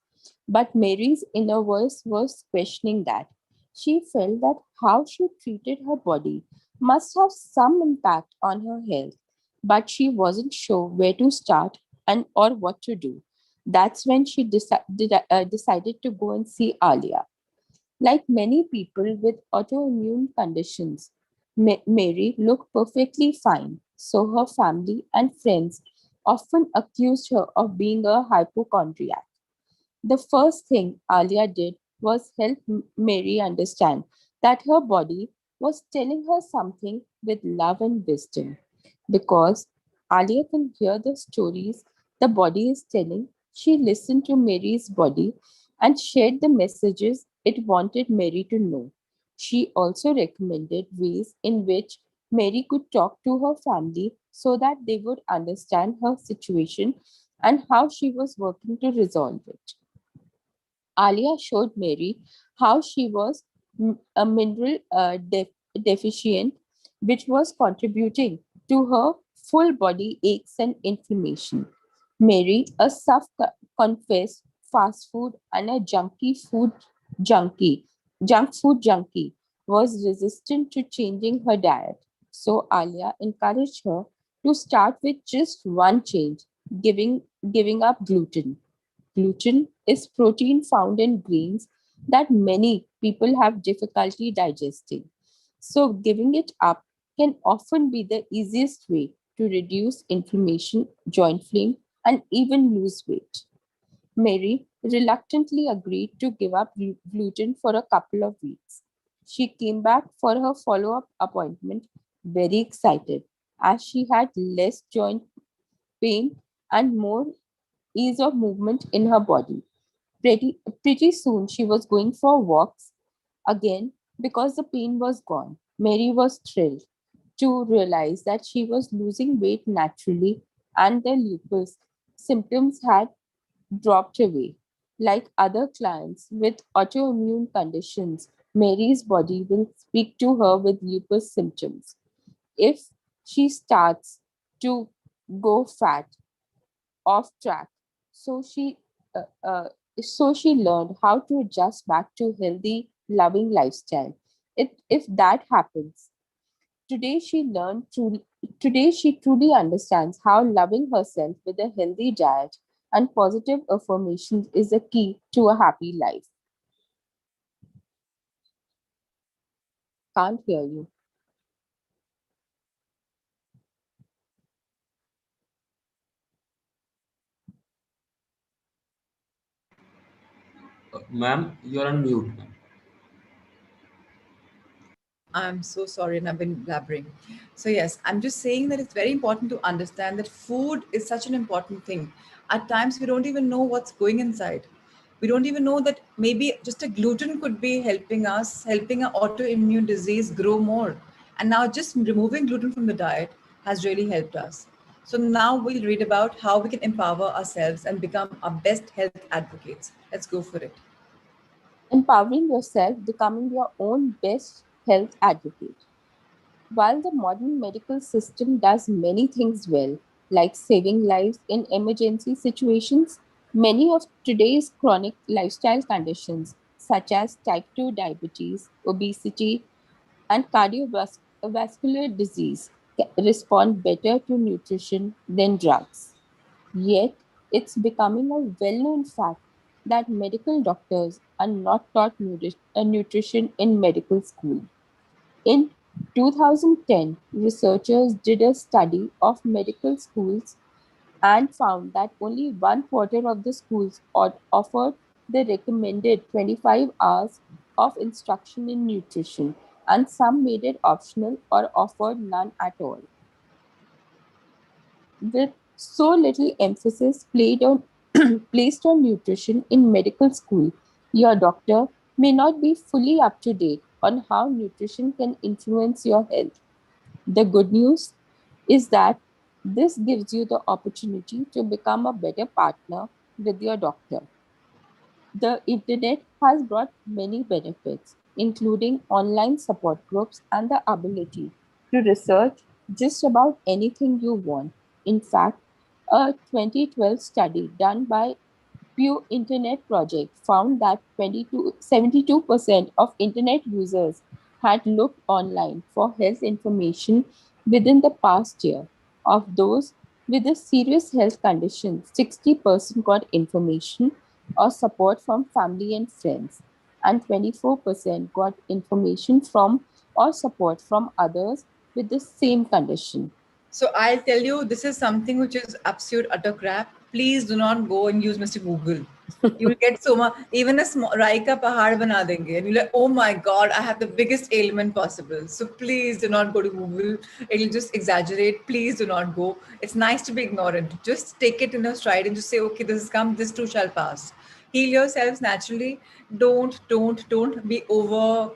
Speaker 3: but Mary's inner voice was questioning that. She felt that how she treated her body must have some impact on her health, but she wasn't sure where to start and or what to do. That's when she decided to go and see Alia. Like many people with autoimmune conditions, Mary looked perfectly fine, so her family and friends often accused her of being a hypochondriac. The first thing Alia did was help Mary understand that her body was telling her something with love and wisdom. Because Alia can hear the stories the body is telling, she listened to Mary's body and shared the messages it wanted Mary to know. She also recommended ways in which Mary could talk to her family so that they would understand her situation and how she was working to resolve it. Alia showed Mary how she was a mineral deficient, which was contributing to her full body aches and inflammation. Mary, a confessed fast food and a junkie, junk food junkie, was resistant to changing her diet. So Alia encouraged her to start with just one change, giving giving up gluten. Gluten is protein found in grains that many people have difficulty digesting. So, giving it up can often be the easiest way to reduce inflammation, joint pain, and even lose weight. Mary reluctantly agreed to give up gluten for a couple of weeks. She came back for her follow up appointment very excited as she had less joint pain and more ease of movement in her body. Pretty soon, she was going for walks again because the pain was gone. Mary was thrilled to realize that she was losing weight naturally and the lupus symptoms had dropped away. Like other clients with autoimmune conditions, Mary's body will speak to her with lupus symptoms. If she starts to go fat, off track. So she uh, uh, so she learned how to adjust back to healthy, loving lifestyle. If that happens, today she learned to today she truly understands how loving herself with a healthy diet and positive affirmations is a key to a happy life. Can't hear you.
Speaker 4: Ma'am, you're on mute, ma'am.
Speaker 1: I'm so sorry, and I've been blabbering. So, yes, I'm just saying that it's very important to understand that food is such an important thing. At times, we don't even know what's going inside. We don't even know that maybe just a gluten could be helping us, helping an autoimmune disease grow more. And now, just removing gluten from the diet has really helped us. So, now we'll read about how we can empower ourselves and become our best health advocates. Let's go for it.
Speaker 3: Empowering yourself, becoming your own best health advocate. While the modern medical system does many things well, like saving lives in emergency situations, many of today's chronic lifestyle conditions, such as type 2 diabetes, obesity, and cardiovascular disease, respond better to nutrition than drugs. Yet, it's becoming a well known fact that medical doctors are not taught nutrition in medical school. In 2010, researchers did a study of medical schools and found that only one quarter of the schools offered the recommended 25 hours of instruction in nutrition, and some made it optional or offered none at all. With so little emphasis placed on nutrition in medical school, your doctor may not be fully up to date on how nutrition can influence your health. The good news is that this gives you the opportunity to become a better partner with your doctor. The internet has brought many benefits, including online support groups and the ability to research just about anything you want. In fact, a 2012 study done by Pew Internet Project found that 72% of internet users had looked online for health information within the past year. Of those with a serious health condition, 60% got information or support from family and friends, and 24% got information from or support from others with the same condition.
Speaker 1: So I'll tell you, this is something which is absolute utter crap. Please do not go and use Mr. Google. You will get so much. Even a small Rai ka pahad bana denge, and you're like, oh my god, I have the biggest ailment possible. So please do not go to Google. It'll just exaggerate. Please do not go. It's nice to be ignorant. Just take it in a stride and just say, okay, this has come. This too shall pass. Heal yourselves naturally. Don't be over.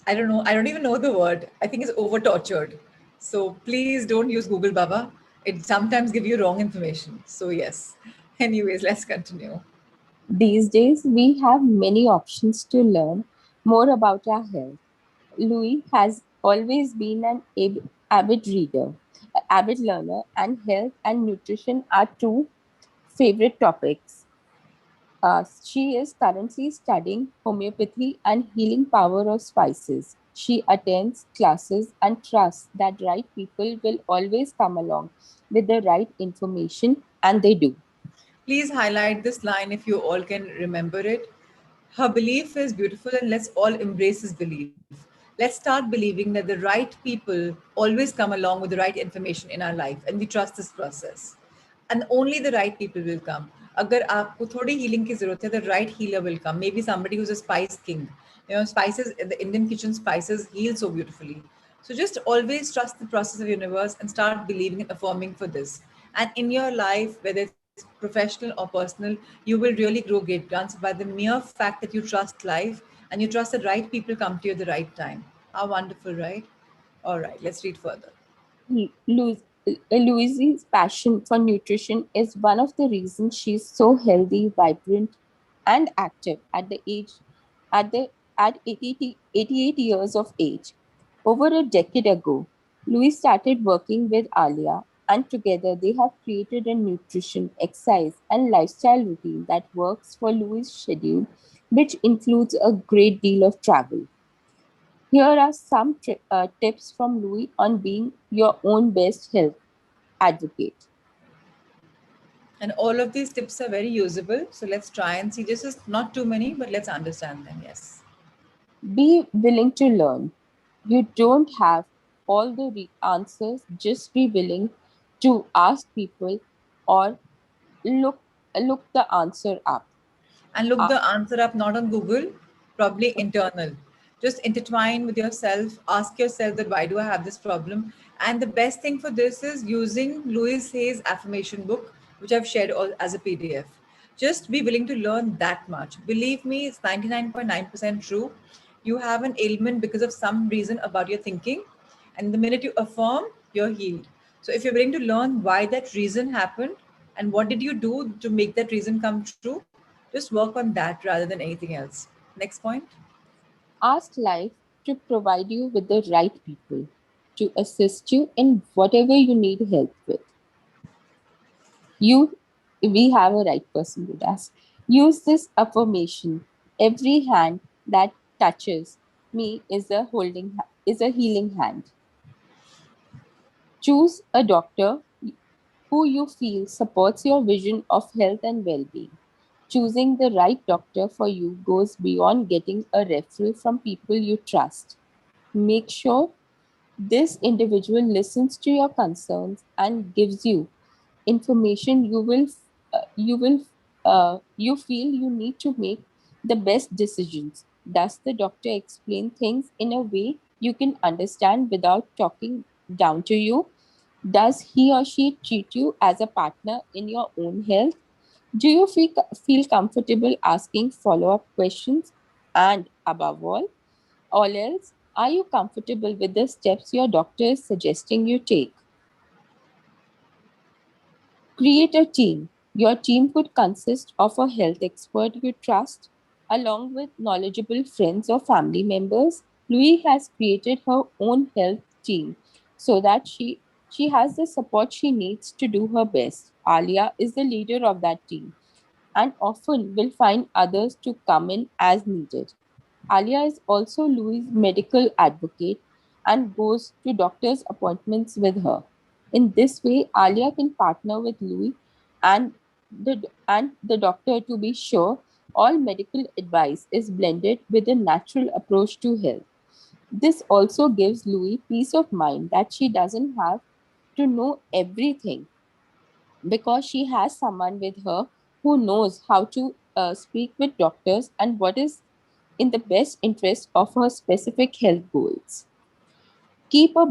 Speaker 1: I don't know. I don't even know the word. I think it's over tortured. So please don't use Google Baba. It sometimes give you wrong information. So yes. Anyways, let's continue.
Speaker 3: These days, we have many options to learn more about our health. Louis has always been an avid reader, avid learner, and health and nutrition are two favorite topics. She is currently studying homeopathy and healing power of spices. She attends classes and trusts that right people will always come along with the right information, and they do.
Speaker 1: Please highlight this line if you all can remember it. Her belief is beautiful and let's all embrace this belief. Let's start believing that the right people always come along with the right information in our life and we trust this process. And only the right people will come. अगर आपको थोड़ी healing की ज़रूरत है, the right healer will come. Maybe somebody who's a spice king. You know, spices, the Indian kitchen spices heal so beautifully. So just always trust the process of universe and start believing and affirming for this. And in your life, whether it's professional or personal, you will really grow great guns by the mere fact that you trust life and you trust the right people come to you at the right time. How wonderful, right? All right, let's read further.
Speaker 3: Louise's passion for nutrition is one of the reasons she's so healthy, vibrant, and active at the at 88 years of age. Over a decade ago, Louise started working with Alia, and together they have created a nutrition, exercise, and lifestyle routine that works for Louise's schedule, which includes a great deal of travel. Here are some tips from Louis on being your own best health advocate.
Speaker 1: And all of these tips are very usable. So let's try and see. This is not too many, but let's understand them. Yes.
Speaker 3: Be willing to learn. You don't have all the answers, just be willing to ask people or look look the answer up.
Speaker 1: And look the answer up not on Google, probably internal. Just intertwine with yourself, ask yourself that why do I have this problem? And the best thing for this is using Louis Hay's affirmation book, which I've shared all as a PDF. Just be willing to learn that much. Believe me, it's 99.9% true. You have an ailment because of some reason about your thinking. And the minute you affirm, you're healed. So if you're willing to learn why that reason happened and what did you do to make that reason come true, just work on that rather than anything else. Next point.
Speaker 3: Ask life to provide you with the right people to assist you in whatever you need help with. You, we have a right person with us. Use this affirmation. Every hand that touches me is a healing hand. Choose a doctor who you feel supports your vision of health and well-being. Choosing the right doctor for you goes beyond getting a referral from people you trust. Make sure this individual listens to your concerns and gives you information you feel you need to make the best decisions. Does the doctor explain things in a way you can understand without talking down to you? Does he or she treat you as a partner in your own health? Do you feel comfortable asking follow-up questions? And above all else, are you comfortable with the steps your doctor is suggesting you take? Create a team. Your team could consist of a health expert you trust, along with knowledgeable friends or family members. Louis has created her own health team so that she has the support she needs to do her best. Alia is the leader of that team and often will find others to come in as needed. Alia is also Louis' medical advocate and goes to doctor's appointments with her. In this way, Alia can partner with Louis and the doctor to be sure all medical advice is blended with a natural approach to health. This also gives Louis peace of mind that she doesn't have to know everything because she has someone with her who knows how to speak with doctors and what is in the best interest of her specific health goals. Keep a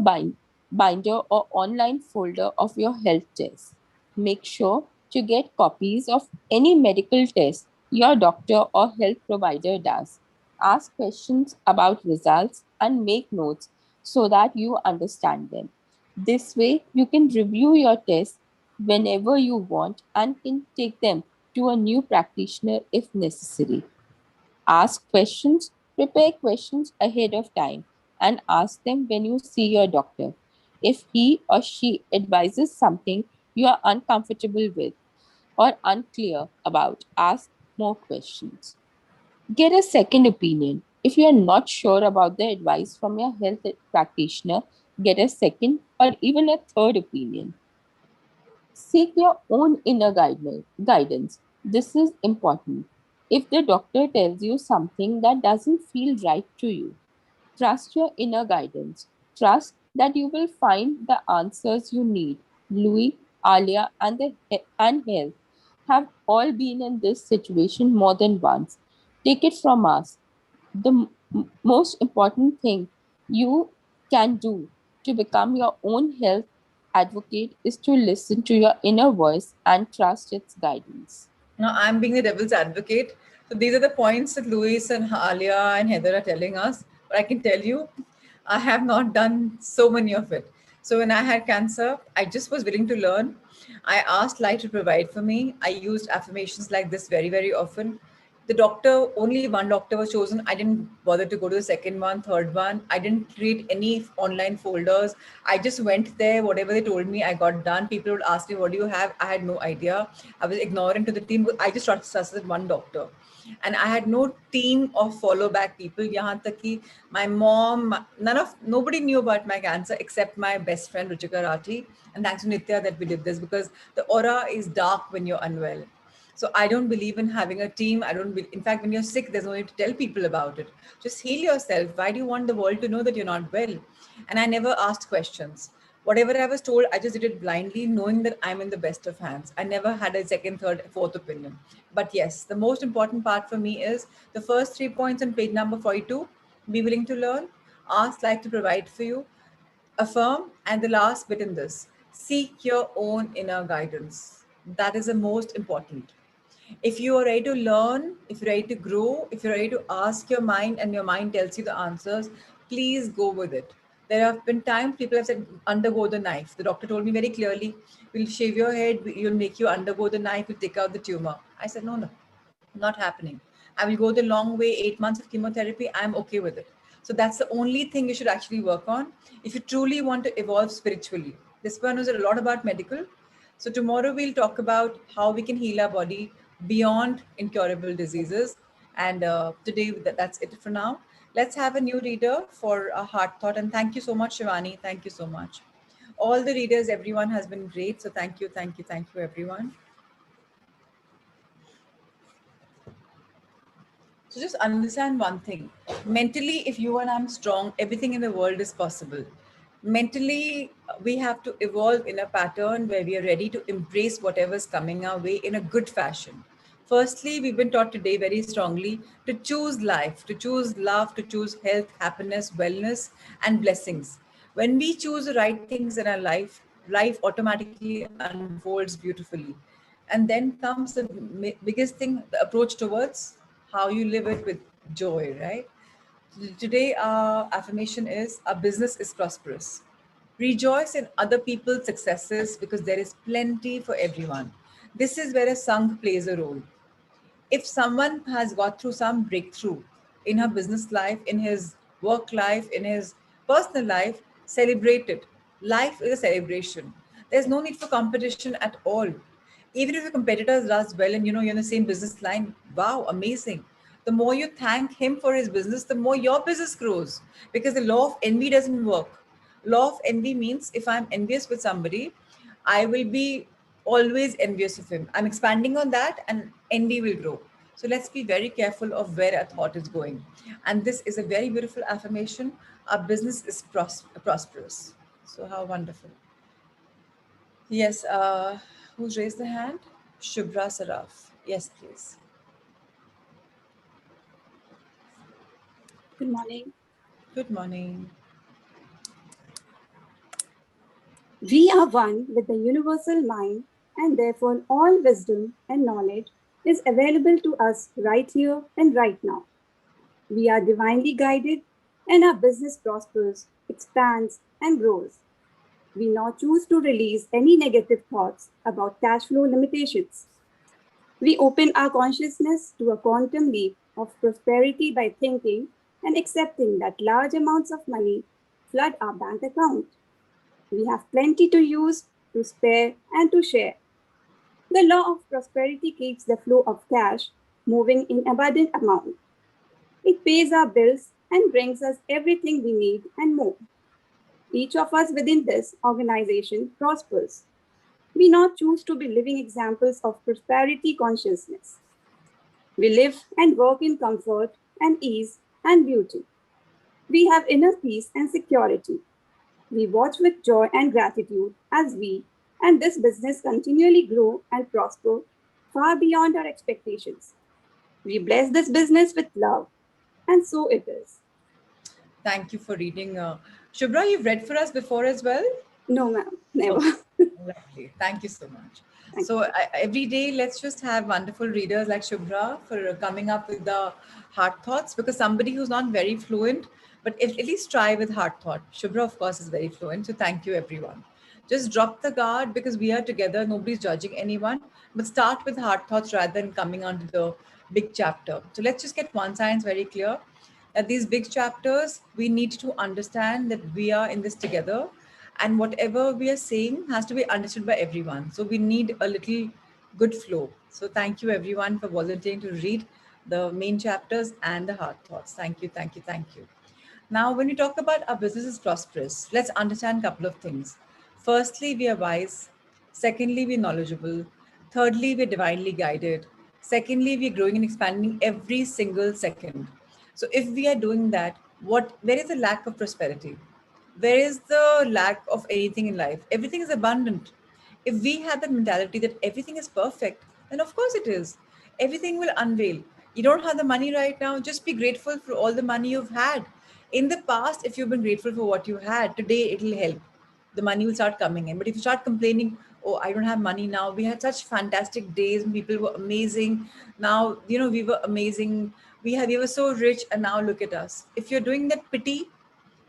Speaker 3: binder or online folder of your health tests. Make sure to get copies of any medical test your doctor or health provider does. Ask questions about results and make notes so that you understand them. This way, you can review your tests whenever you want and can take them to a new practitioner if necessary. Ask questions, prepare questions ahead of time, and ask them when you see your doctor. If he or she advises something you are uncomfortable with or unclear about, ask more questions. Get a second opinion. If you are not sure about the advice from your health practitioner, get a second or even a third opinion. Seek your own inner guidance. This is important. If the doctor tells you something that doesn't feel right to you, trust your inner guidance. Trust that you will find the answers you need. Louis, Alia, and Health have all been in this situation more than once. Take it from us. The most important thing you can do to become your own health advocate is to listen to your inner voice and trust its guidance.
Speaker 1: Now, I'm being the devil's advocate. So these are the points that Louis and Alia and Heather are telling us. But I can tell you, I have not done so many of it. So when I had cancer, I just was willing to learn. I asked light to provide for me. I used affirmations like this very, very often. The doctor, only one doctor was chosen. I didn't bother to go to the second one, third one. I didn't create any online folders. I just went there. Whatever they told me, I got done. People would ask me, "What do you have?" I had no idea. I was ignorant to the team. I just trusted one doctor. And I had no team of follow back people. Yahan tak ki my mom, nobody knew about my cancer except my best friend Ruchika Rathi. And thanks to Nitya that we did this, because the aura is dark when you're unwell. So I don't believe in having a team. In fact, when you're sick, there's no need to tell people about it. Just heal yourself. Why do you want the world to know that you're not well? And I never asked questions. Whatever I was told, I just did it blindly, knowing that I'm in the best of hands. I never had a second, third, fourth opinion. But yes, the most important part for me is the first 3 points on page number 42. Be willing to learn, ask life to provide for you, affirm, and the last bit in this, seek your own inner guidance. That is the most important. If you are ready to learn, if you're ready to grow, if you're ready to ask your mind and your mind tells you the answers, please go with it. There have been times people have said, undergo the knife. The doctor told me very clearly, we'll shave your head, you'll make you undergo the knife, we'll take out the tumor. I said, no, not happening. I will go the long way, 8 months of chemotherapy. I'm okay with it. So that's the only thing you should actually work on if you truly want to evolve spiritually. This one was a lot about medical. So tomorrow we'll talk about how we can heal our body beyond incurable diseases. And today that's it for now. Let's have a new reader for a heart thought. And thank you so much, Shivani. Thank you so much. All the readers, everyone has been great. So thank you, everyone. So just understand one thing. Mentally, if you and I'm strong, everything in the world is possible. Mentally, we have to evolve in a pattern where we are ready to embrace whatever's coming our way in a good fashion. Firstly, we've been taught today very strongly to choose life, to choose love, to choose health, happiness, wellness, and blessings. When we choose the right things in our life automatically unfolds beautifully. And then comes the biggest thing, the approach towards how you live it with joy, right? Today, our affirmation is our business is prosperous. Rejoice in other people's successes because there is plenty for everyone. This is where a song plays a role. If someone has got through some breakthrough in her business life, in his work life, in his personal life, celebrate it. Life is a celebration. There's no need for competition at all. Even if your competitor does well and you're in the same business line, wow, amazing. The more you thank him for his business, the more your business grows because the law of envy doesn't work. Law of envy means if I'm envious with somebody, I will be always envious of him. I'm expanding on that and envy will grow. So let's be very careful of where our thought is going. And this is a very beautiful affirmation. Our business is prosperous. So how wonderful. Yes, who's raised the hand? Shubhra Saraf. Yes, please.
Speaker 5: Good morning.
Speaker 1: Good morning.
Speaker 5: We are one with the universal mind, and therefore all wisdom and knowledge is available to us right here and right now. We are divinely guided, and our business prospers, expands, and grows. We now choose to release any negative thoughts about cash flow limitations. We open our consciousness to a quantum leap of prosperity by thinking and accepting that large amounts of money flood our bank account. We have plenty to use, to spare, and to share. The law of prosperity keeps the flow of cash moving in abundant amount. It pays our bills and brings us everything we need and more. Each of us within this organization prospers. We now choose to be living examples of prosperity consciousness. We live and work in comfort and ease and beauty. We have inner peace and security. We watch with joy and gratitude as we and this business continually grow and prosper far beyond our expectations. We bless this business with love, and so it is.
Speaker 1: Thank you for reading. Shubhra, you've read for us before as well?
Speaker 5: No, ma'am, never.
Speaker 1: Okay. Lovely. Thank you so much.
Speaker 5: Thank
Speaker 1: So every day, let's just have wonderful readers like Shubhra for coming up with the heart thoughts because somebody who's not very fluent, but at least try with heart thought. Shubhra, of course, is very fluent. So thank you, everyone. Just drop the guard because we are together. Nobody's judging anyone, but start with heart thoughts rather than coming onto the big chapter. So let's just get one science very clear that these big chapters, we need to understand that we are in this together and whatever we are saying has to be understood by everyone. So we need a little good flow. So thank you everyone for volunteering to read the main chapters and the hard thoughts. Thank you, thank you, thank you. Now, when we talk about our business is prosperous, let's understand a couple of things. Firstly, we are wise. Secondly, we're knowledgeable. Thirdly, we're divinely guided. Secondly, we're growing and expanding every single second. So if we are doing that, where is the lack of prosperity? Where is the lack of anything in life? Everything is abundant. If we have that mentality that everything is perfect, then of course it is. Everything will unveil. You don't have the money right now, just be grateful for all the money you've had. In the past, if you've been grateful for what you had, today it'll help. The money will start coming in. But if you start complaining, oh, I don't have money now. We had such fantastic days and people were amazing. Now, we were amazing. We were so rich and now look at us. If you're doing that pity,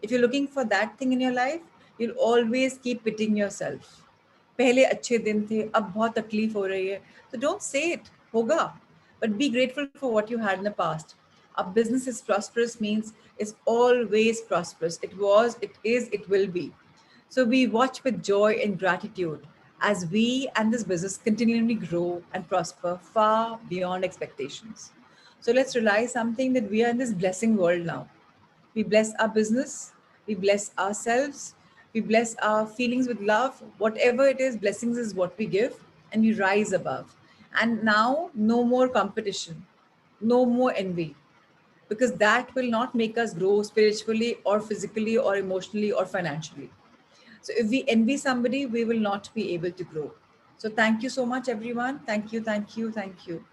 Speaker 1: if you're looking for that thing in your life, you'll always keep pitying yourself. पहले अच्छे दिन थे, अब बहुत तकलीफ हो रही है. So don't say it, होगा. But be grateful for what you had in the past. A business is prosperous means it's always prosperous. It was, it is, it will be. So we watch with joy and gratitude as we and this business continually grow and prosper far beyond expectations. So let's realize something that we are in this blessing world now. We bless our business, we bless ourselves, we bless our feelings with love. Whatever it is, blessings is what we give, and we rise above. And now, no more competition, no more envy. because that will not make us grow spiritually or physically or emotionally or financially. So if we envy somebody, we will not be able to grow. So thank you so much, everyone. Thank you, thank you, thank you.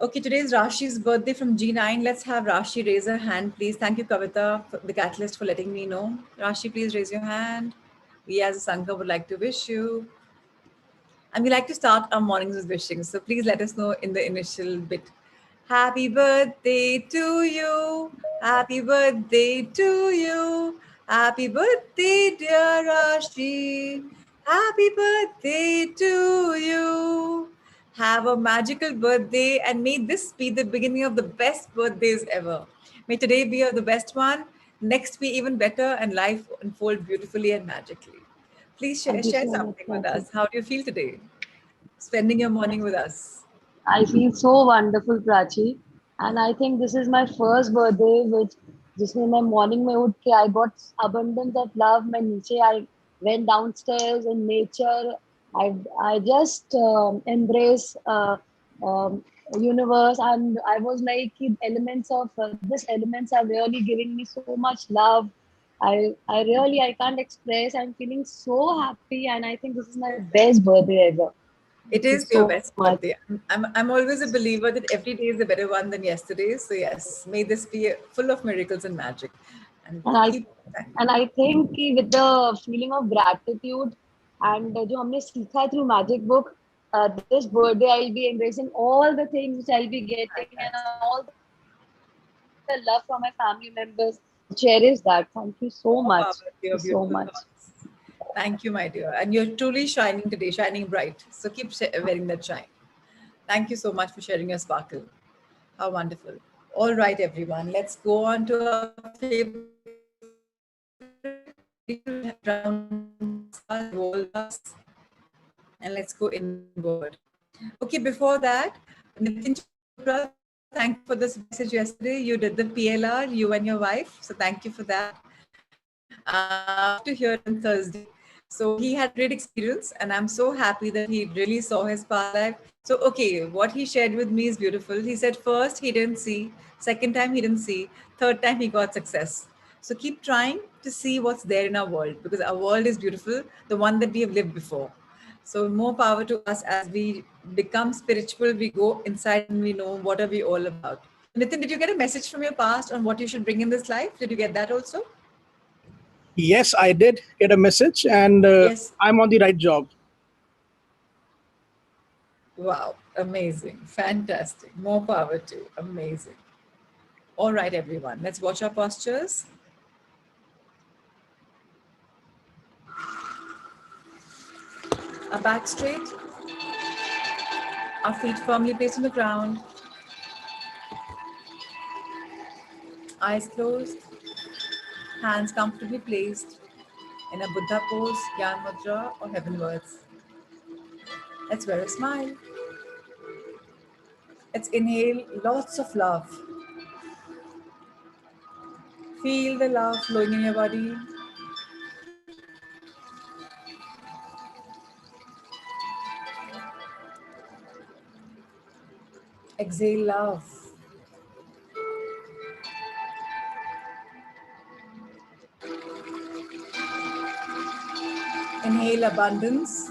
Speaker 1: Okay, today is Rashi's birthday from G9. Let's have Rashi raise her hand, please. Thank you, Kavita, the catalyst, for letting me know. Rashi, please raise your hand. We as a Sangha would like to wish you. And we like to start our mornings with wishing. So please let us know in the initial bit. Happy birthday to you. Happy birthday to you. Happy birthday, dear Rashi. Happy birthday to you. Have a magical birthday, and may this be the beginning of the best birthdays ever. May today be the best one, next be even better, and life unfold beautifully and magically. Please
Speaker 6: Thank you
Speaker 1: share
Speaker 6: so much,
Speaker 1: something with
Speaker 6: Prachi.
Speaker 1: us. How do you feel today? Spending your morning with us.
Speaker 6: I feel so wonderful, Prachi. And I think this is my first birthday, which जिसमें मैं morning में उठ के I got abundance of love. मैं नीचे I went downstairs in nature. I just embrace universe, and I was like elements of this elements are really giving me so much love. I really I can't express. I'm feeling so happy, and I think this is my best birthday ever.
Speaker 1: It
Speaker 6: Thank you
Speaker 1: is your
Speaker 6: so
Speaker 1: best
Speaker 6: much.
Speaker 1: birthday. I'm always a believer that every day is a better one than yesterday. So yes, may this be full of miracles and magic. And
Speaker 6: And I
Speaker 1: keep
Speaker 6: and I think कि with the feeling of gratitude and जो हमने सीखा है through magic book, this birthday I'll be embracing all the things which I'll be getting and all the love from my family members. Cherish that. Thank you so much. Thank you so
Speaker 1: more
Speaker 6: much.
Speaker 1: power to your beautiful thoughts. Thank you, my dear. And you're truly shining today, shining bright. So keep wearing that shine. Thank you so much for sharing your sparkle. How wonderful. All right, everyone. Let's go on to our favorite round and let's go inward. Okay, before that, Nitin Chopra, thank you for this message yesterday. You did the PLR, you and your wife. So thank you for that. To hear on Thursday. So he had great experience, and I'm so happy that he really saw his past life. So, okay, what he shared with me is beautiful. He said first he didn't see, second time he didn't see, third time he got success. So keep trying to see what's there in our world, because our world is beautiful, the one that we have lived before. So more power to us as we become spiritual, we go inside and we know what are we all about. Nitin, did you get a message from your past on what you should bring in this life? Did you get that also?
Speaker 7: Yes, I did get a message, and
Speaker 1: Yes.
Speaker 7: I'm on the right job.
Speaker 1: Wow, amazing, fantastic. More power to you. Amazing. All right, everyone, let's watch our postures. Our back straight, our feet firmly placed on the ground, eyes closed, hands comfortably placed in a Buddha pose, Gyan Mudra, or heavenwards. Let's wear a smile. Let's inhale lots of love. Feel the love flowing in your body. Exhale love. Inhale abundance.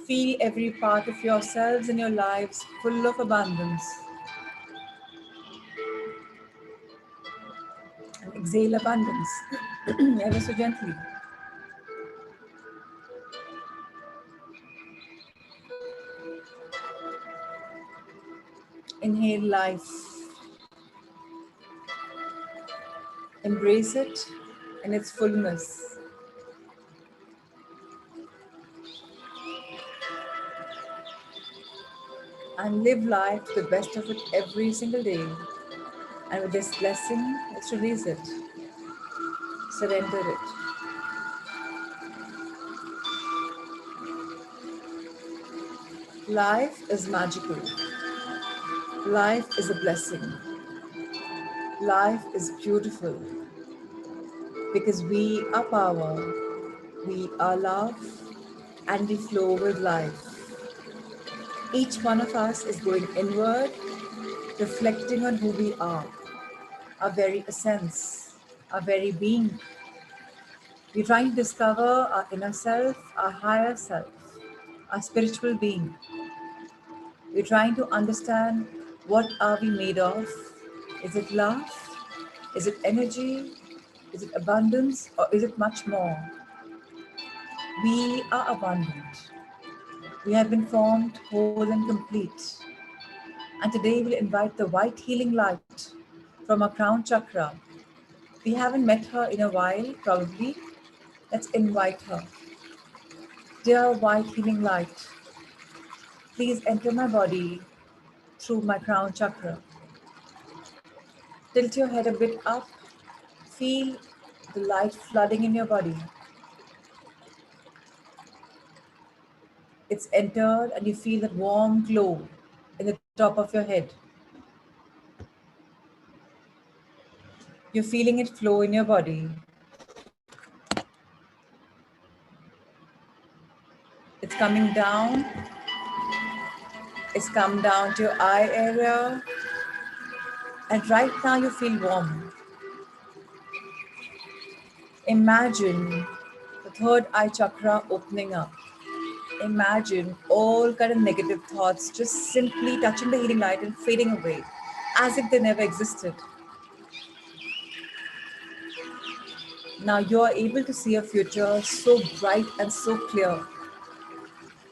Speaker 1: Feel every part of yourselves and your lives full of abundance. And exhale abundance, ever so gently. Inhale life. Embrace it in its fullness. And live life to the best of it every single day. And with this blessing, let's release it. Surrender it. Life is magical. Life is a blessing. Life is beautiful. Because we are power, we are love, and we flow with life. Each one of us is going inward, reflecting on who we are, our very essence, our very being. We're trying to discover our inner self, our higher self, our spiritual being. We're trying to understand what are we made of. Is it love? Is it energy? Is it abundance? Or is it much more? We are abundant. We have been formed whole and complete. And today we'll invite the white healing light from our crown chakra. We haven't met her in a while, probably. Let's invite her. Dear white healing light, please enter my body through my crown chakra. Tilt your head a bit up. Feel the light flooding in your body. It's entered and you feel that warm glow in the top of your head. You're feeling it flow in your body. It's coming down. It's come down to your eye area. And right now you feel warm. Imagine the third eye chakra opening up. Imagine all kind of negative thoughts just simply touching the healing light and fading away as if they never existed. Now you are able to see a future so bright and so clear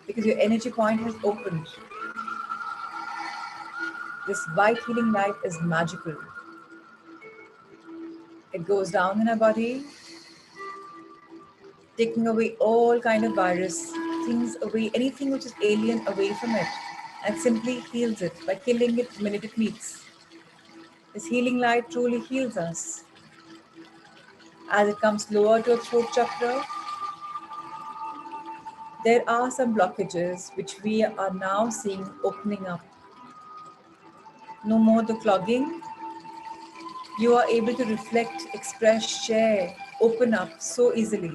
Speaker 1: because your energy point has opened. This white healing light is magical. It goes down in our body, taking away all kind of virus, things away, anything which is alien away from it, and simply heals it by killing it the minute it meets. This healing light truly heals us. As it comes lower to our throat chakra, there are some blockages which we are now seeing opening up. No more the clogging. You are able to reflect, express, share, open up so easily.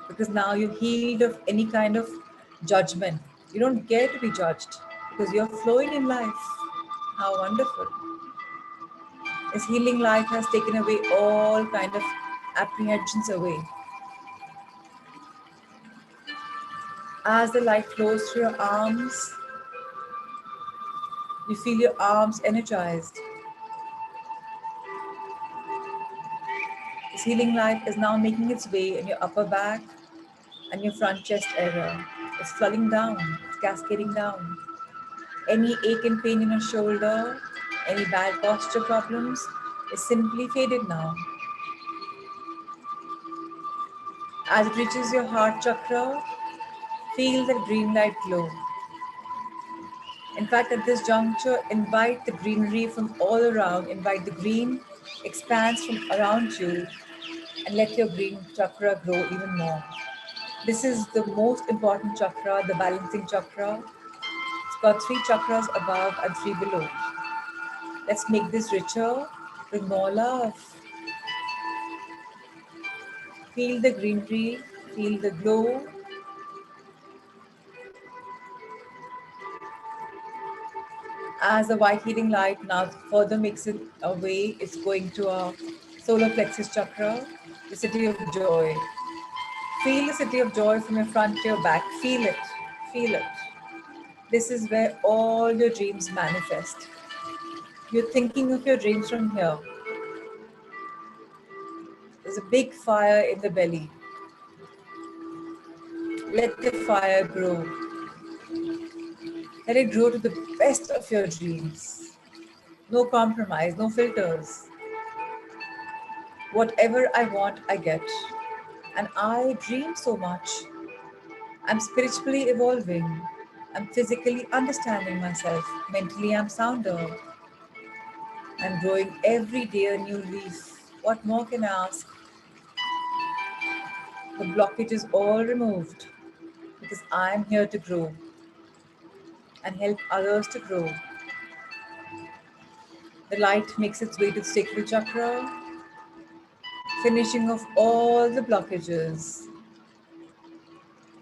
Speaker 1: Because now you're healed of any kind of judgment. You don't care to be judged because you're flowing in life. How wonderful. This healing light has taken away all kind of apprehensions away. As the light flows through your arms, you feel your arms energized. This healing light is now making its way in your upper back and your front chest area. It's flooding down, it's cascading down. Any ache and pain in your shoulder, any bad posture problems is simply faded now. As it reaches your heart chakra, feel that green light glow. In fact, at this juncture, invite the greenery from all around. Invite the green expands from around you and let your green chakra grow even more. This is the most important chakra, the balancing chakra. It's got 3 chakras above and 3 below. Let's make this richer with more love. Feel the greenery, feel the glow. As the white healing light now further makes it away, it's going to our solar plexus chakra, the city of joy. Feel the city of joy from your front to your back. Feel it, feel it. This is where all your dreams manifest. You're thinking of your dreams from here. There's a big fire in the belly. Let the fire grow. Let it grow to the best of your dreams. No compromise, no filters. Whatever I want, I get. And I dream so much. I'm spiritually evolving. I'm physically understanding myself. Mentally, I'm sounder. I'm growing every day a new leaf. What more can I ask? The blockage is all removed because I'm here to grow and help others to grow. The light makes its way to the sacral chakra, finishing off all the blockages.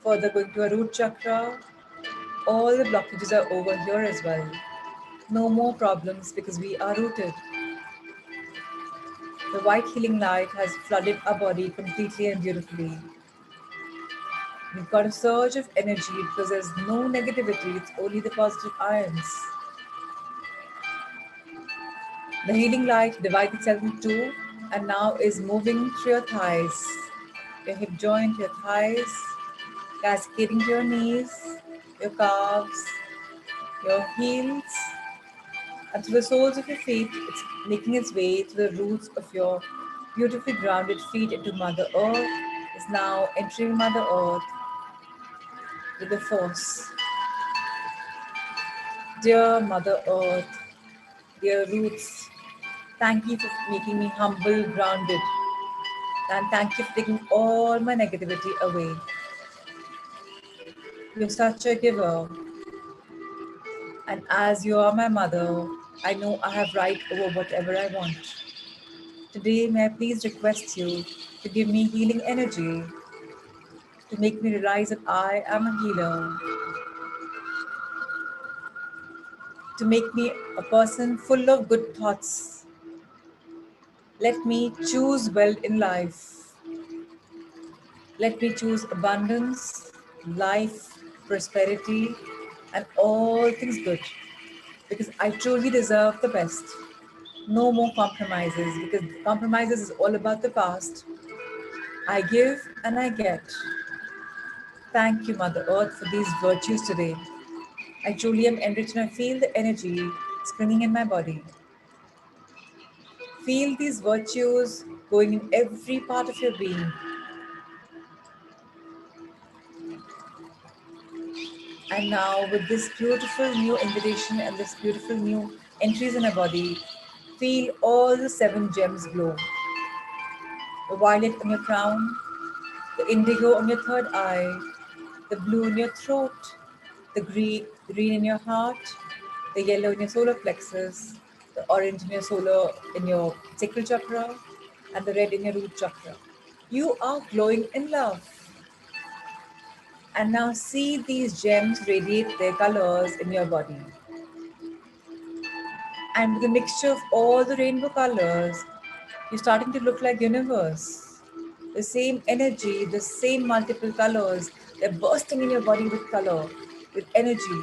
Speaker 1: Further going to our root chakra, all the blockages are over here as well. No more problems because we are rooted. The white healing light has flooded our body completely and beautifully. We've got a surge of energy because there's no negativity, it's only the positive ions. The healing light divides itself in two and now is moving through your thighs, your hip joint, your thighs, cascading to your knees, your calves, your heels, and through the soles of your feet. It's making its way to the roots of your beautifully grounded feet into Mother Earth. Is now entering Mother Earth with the force. Dear Mother Earth, dear roots, thank you for making me humble, grounded, and thank you for taking all my negativity away. You're such a giver, and as you are my mother, I know I have right over whatever I want. Today, may I please request you to give me healing energy, to make me realize that I am a healer, to make me a person full of good thoughts. Let me choose well in life. Let me choose abundance, life, prosperity, and all things good, because I truly deserve the best. No more compromises, because compromises is all about the past. I give and I get. Thank you, Mother Earth, for these virtues today. I truly am enriched and I feel the energy springing in my body. Feel these virtues going in every part of your being. And now, with this beautiful new invitation and this beautiful new entries in our body, feel all the 7 gems glow. The violet on your crown, the indigo on your third eye, the blue in your throat, the green in your heart, the yellow in your solar plexus, the orange in your sacral chakra, and the red in your root chakra. You are glowing in love. And now see these gems radiate their colors in your body. And with the mixture of all the rainbow colors, you're starting to look like the universe. The same energy, the same multiple colors, they're bursting in your body with color, with energy.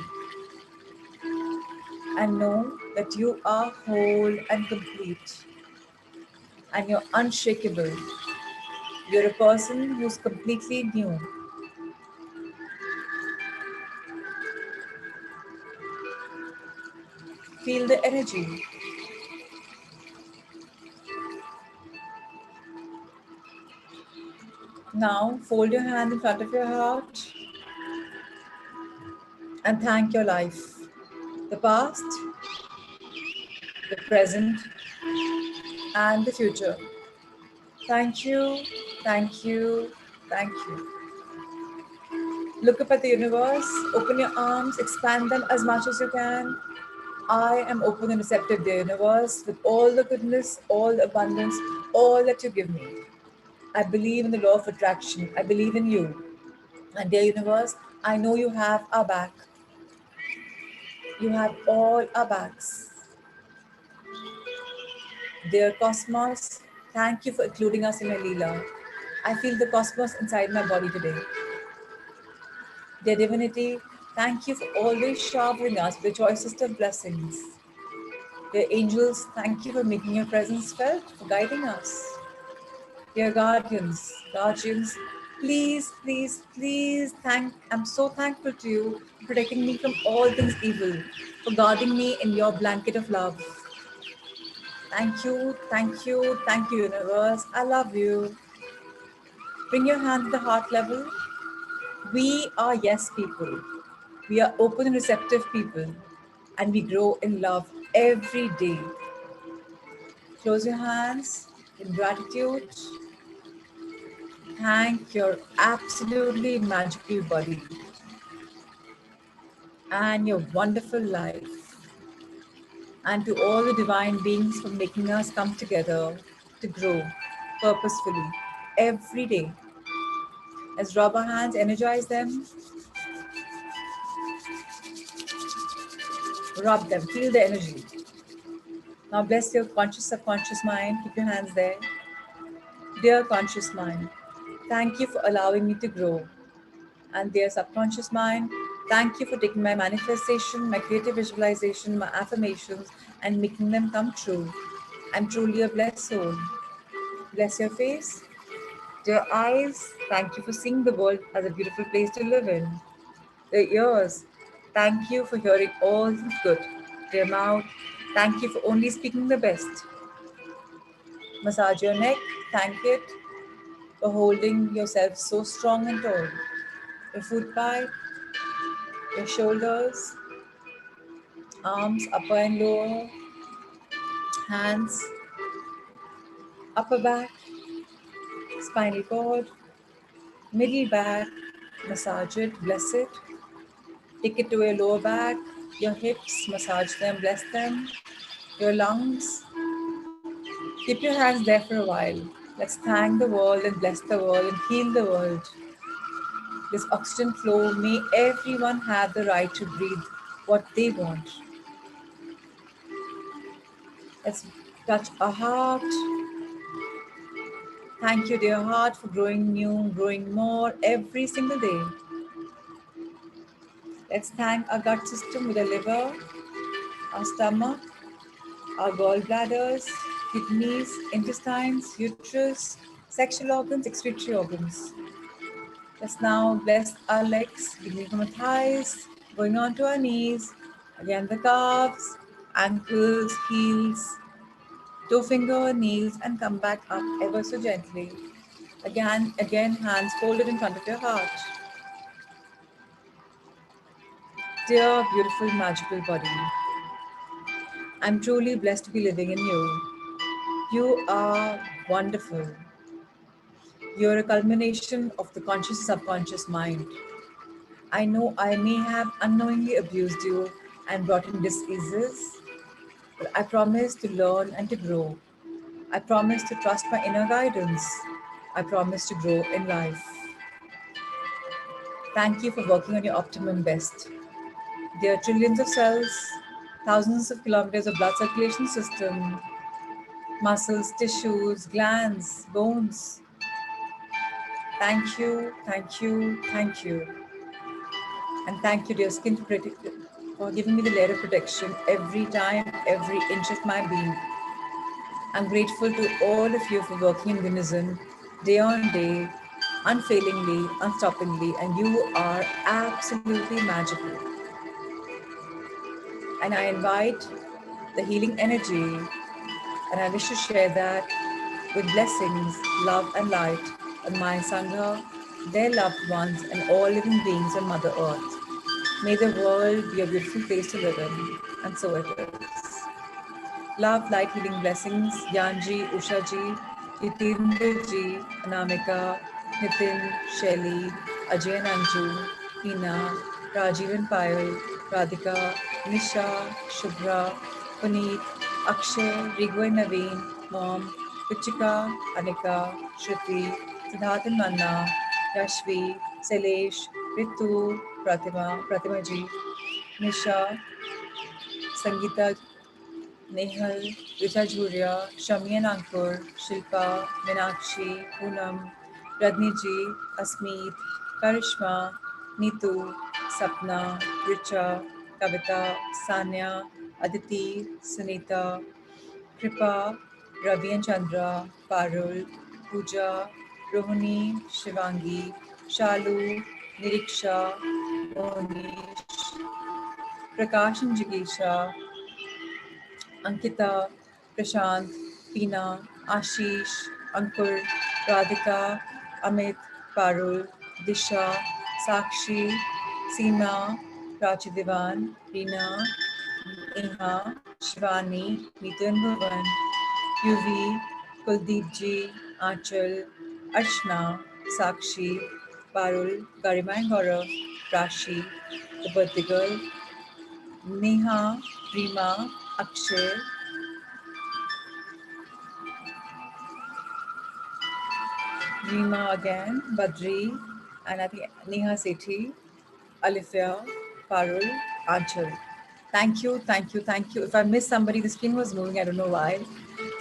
Speaker 1: And know that you are whole and complete. And you're unshakable. You're a person who's completely new. Feel the energy. Now fold your hand in front of your heart and thank your life. The past, the present, and the future. Thank you, thank you, thank you. Look up at the universe, open your arms, expand them as much as you can. I am open and receptive, dear universe, with all the goodness, all the abundance, all that you give me. I believe in the law of attraction. I believe in you. And dear universe, I know you have our back. You have all our backs. Dear cosmos, thank you for including us in your Leela. I feel the cosmos inside my body today. Dear divinity, thank you for always showering us with the choicest of blessings. Dear angels, thank you for making your presence felt, for guiding us. Dear guardians, please, please, please, I'm so thankful to you for protecting me from all things evil, for guarding me in your blanket of love. Thank you, thank you, thank you, universe. I love you. Bring your hand to the heart level. We are yes people. We are open and receptive people, and we grow in love every day. Close your hands in gratitude. Thank your absolutely magical body and your wonderful life, and to all the divine beings for making us come together to grow purposefully every day. As rub our hands, energize them. Rub them, feel the energy. Now bless your conscious subconscious mind. Keep your hands there. Dear conscious mind, thank you for allowing me to grow. And dear subconscious mind, thank you for taking my manifestation, my creative visualization, my affirmations, and making them come true. I'm truly a blessed soul. Bless your face. Dear eyes, thank you for seeing the world as a beautiful place to live in. Dear ears, thank you for hearing all things good. Dear mouth, thank you for only speaking the best. Massage your neck, thank it for holding yourself so strong and tall. Your foot pipe, your shoulders, arms, upper and lower, hands, upper back, spinal cord, middle back, massage it, bless it. Take it to your lower back, your hips, massage them, bless them. Your lungs, keep your hands there for a while. Let's thank the world and bless the world and heal the world. This oxygen flow, may everyone have the right to breathe what they want. Let's touch our heart. Thank you, dear heart, for growing new, growing more every single day. Let's thank our gut system with the liver, our stomach, our gallbladders, kidneys, intestines, uterus, sexual organs, excretory organs. Let's now bless our legs, beginning from the thighs, going on to our knees, again the calves, ankles, heels, toe finger, knees, and come back up ever so gently. Again, hands folded in front of your heart. Dear, beautiful, magical body, I'm truly blessed to be living in you. You are wonderful. You're a culmination of the conscious subconscious mind. I know I may have unknowingly abused you and brought in diseases, but I promise to learn and to grow. I promise to trust my inner guidance. I promise to grow in life. Thank you for working on your optimum best. There are trillions of cells, thousands of kilometers of blood circulation system, muscles, tissues, glands, bones. Thank you, thank you, thank you. And thank you, dear skin, for giving me the layer of protection every time, every inch of my being. I'm grateful to all of you for working in unison, day on day, unfailingly, unstoppingly, and you are absolutely magical. And I invite the healing energy, and I wish to share that with blessings, love, and light on my Sangha, their loved ones, and all living beings on Mother Earth. May the world be a beautiful place to live in, and so it is. Love, light, healing, blessings, Yanji, Usha ji, Yitendra ji, Anamika, Nitin, Shelly, Ajay and Anju, Hina, Rajiv and Payal, Radhika, Nisha, Shubhra, Puneet, Akshay, Rigu and Naveen, Mom, Pichika, Anika, Shruti, Siddharth and Manna, Yashvi, Sailesh, Ritu, Pratima ji, Nisha, Sangeeta, Nehal, Richa Jhuria, Shami and Ankur, Shilpa, Meenakshi, Poonam, Radniji, Asmeet, Karishma, Neetu, Sapna, Richa, Kavita, Sanya, Aditi, Sunita, Kripa, Ravi and Chandra, Parul, Pooja, Rohini, Shivangi, Shalu, Niriksha, Monish, Prakash and Jigisha, Ankita, Prashant, Tina, Ashish, Ankur, Radhika, Amit, Parul, Disha, Sakshi, Seema, Prachi Devan, Reena, Neha, Shivani, Neetu and Bhuvan, Yuvi, Kuldeep ji, Aanchal, Archana, Sakshi, Parul, Garima and Gaurav, Rashi, the birthday girl, Neha, Prima, Akshay, Rima again, Badri, and I think Neha Sethi, Alifia, Parul, Anchal. Thank you, thank you, thank you. If I missed somebody, the screen was moving, I don't know why.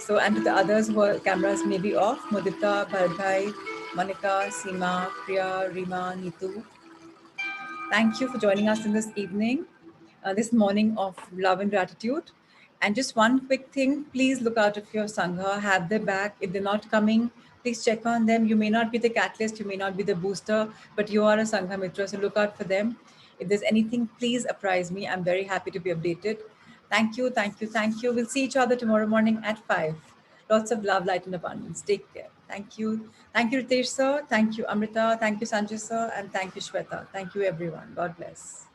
Speaker 1: So, and to the others who are cameras may be off, Mudita, Bharadbhai, Monica, Seema, Priya, Rima, Neetu. Thank you for joining us in this evening, this morning of love and gratitude. And just one quick thing, please look out of your Sangha, have their back. If they're not coming, please check on them. You may not be the catalyst, you may not be the booster, but you are a Sangha Mitra, so look out for them. If there's anything, please apprise me. I'm very happy to be updated. Thank you, thank you, thank you. We'll see each other tomorrow morning at 5. Lots of love, light, and abundance. Take care. Thank you. Thank you, Ritesh sir. Thank you, Amrita. Thank you, Sanjay sir. And thank you, Shweta. Thank you, everyone. God bless.